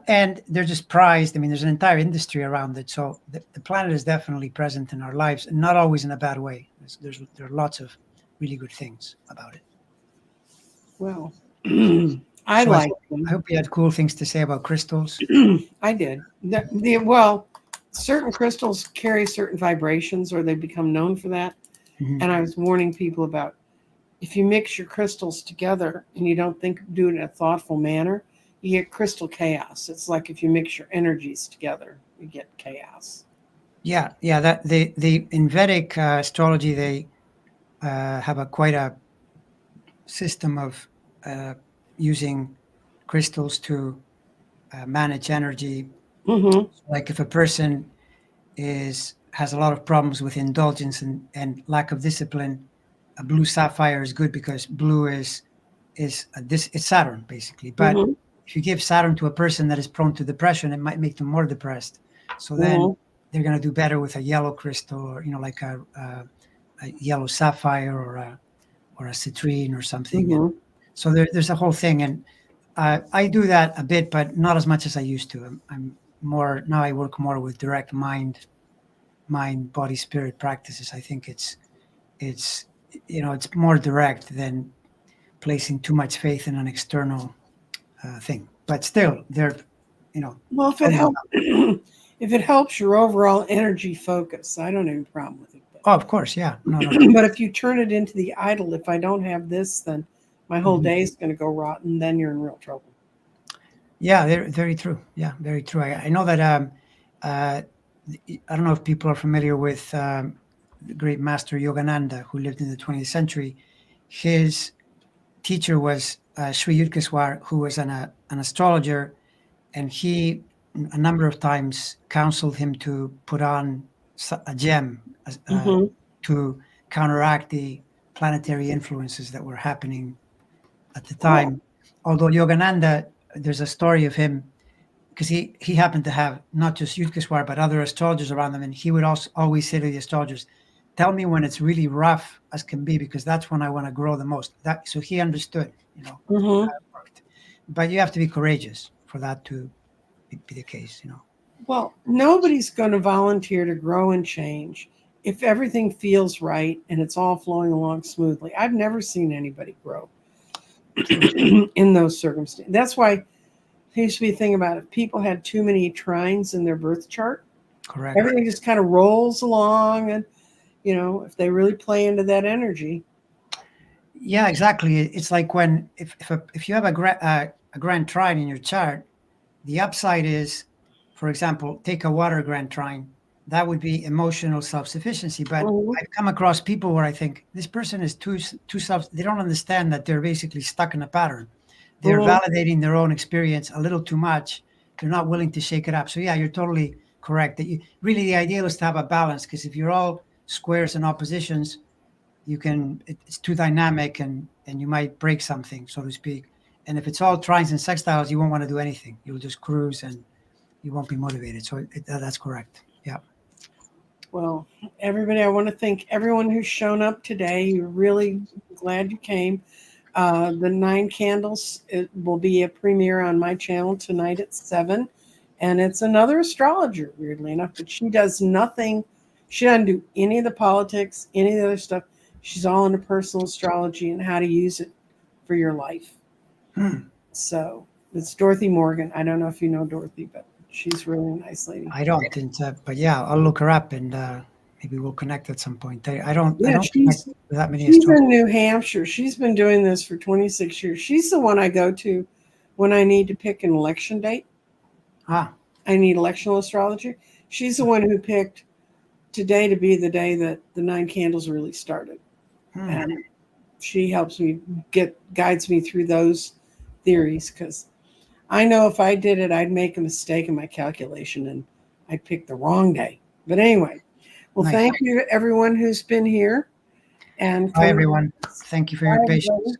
And they're just prized. I mean, there's an entire industry around it. So the planet is definitely present in our lives, and not always in a bad way. There are lots of really good things about it. Well, I like them. I hope you had cool things to say about crystals. I did. Well, certain crystals carry certain vibrations, or they become known for that. And I was warning people about, if you mix your crystals together and you don't do it in a thoughtful manner, you get crystal chaos. It's like if you mix your energies together, you get chaos. Yeah. That the in Vedic astrology, they have quite a system of using crystals to manage energy. Like if a person has a lot of problems with indulgence and lack of discipline, a blue sapphire is good because blue is it's Saturn basically. But if you give Saturn to a person that is prone to depression, it might make them more depressed. So then they're going to do better with a yellow crystal, or like a yellow sapphire or a citrine or something. So there's a whole thing, and I do that a bit, but not as much as I used to. I'm more now. I work more with direct mind, body, spirit practices. I think it's more direct than placing too much faith in an external thing. But still, they're Well, if it helps your overall energy focus, I don't have any problem with it. Oh, of course, yeah. No. But if you turn it into the idol, if I don't have this, then my whole day is going to go rotten. Then you're in real trouble. Yeah, they're very true. Yeah, very true. I know that. I don't know if people are familiar with the great master Yogananda, who lived in the 20th century. His teacher was Sri Yukteswar, who was an astrologer, and he a number of times counseled him to put on a gem to counteract the planetary influences that were happening at the time. Although Yogananda, there's a story of him, because he happened to have not just Yukteswar, but other astrologers around him, and he would also always say to the astrologers, "Tell me when it's really rough as can be, because that's when I want to grow the most." So he understood, how it worked. But you have to be courageous for that to be the case, Well, nobody's going to volunteer to grow and change if everything feels right and it's all flowing along smoothly. I've never seen anybody grow in those circumstances. That's why there used to be a thing about if people had too many trines in their birth chart, correct, everything just kind of rolls along, and if they really play into that energy. Yeah, exactly. It's like when if you have a grand trine in your chart, the upside is, for example, take a water grand trine. That would be emotional self-sufficiency. But I've come across people where I think this person is too self. They don't understand that they're basically stuck in a pattern. They're validating their own experience a little too much. They're not willing to shake it up. So yeah, you're totally correct. That really the ideal is to have a balance, because if you're all squares and oppositions, it's too dynamic, and you might break something, so to speak. And if it's all trines and sextiles, you won't want to do anything. You'll just cruise and you won't be motivated. So that's correct. Yeah. Well, everybody, I want to thank everyone who's shown up today. You're really glad you came. The 9 Candles, it will be a premiere on my channel tonight at 7. And it's another astrologer, weirdly enough, but she does nothing. She doesn't do any of the politics, any of the other stuff. She's all into personal astrology and how to use it for your life. Hmm. So it's Dorothy Morgan. I don't know if you know Dorothy, but she's a really nice lady. I don't think that, but yeah, I'll look her up and maybe we'll connect at some point. I don't Yeah, connect with that many she's astrologers. in New Hampshire. She's been doing this for 26 years. She's the one I go to when I need to pick an election date. Ah, I need electional astrology. She's the one who picked today to be the day that the 9 candles really started. hmm. And she helps me guides me through those theories, because I know if I did it, I'd make a mistake in my calculation and I'd pick the wrong day. But anyway, well, Nice. thank you to everyone who's been here. And Bye, everyone. Thank you for your Bye, patience. everybody.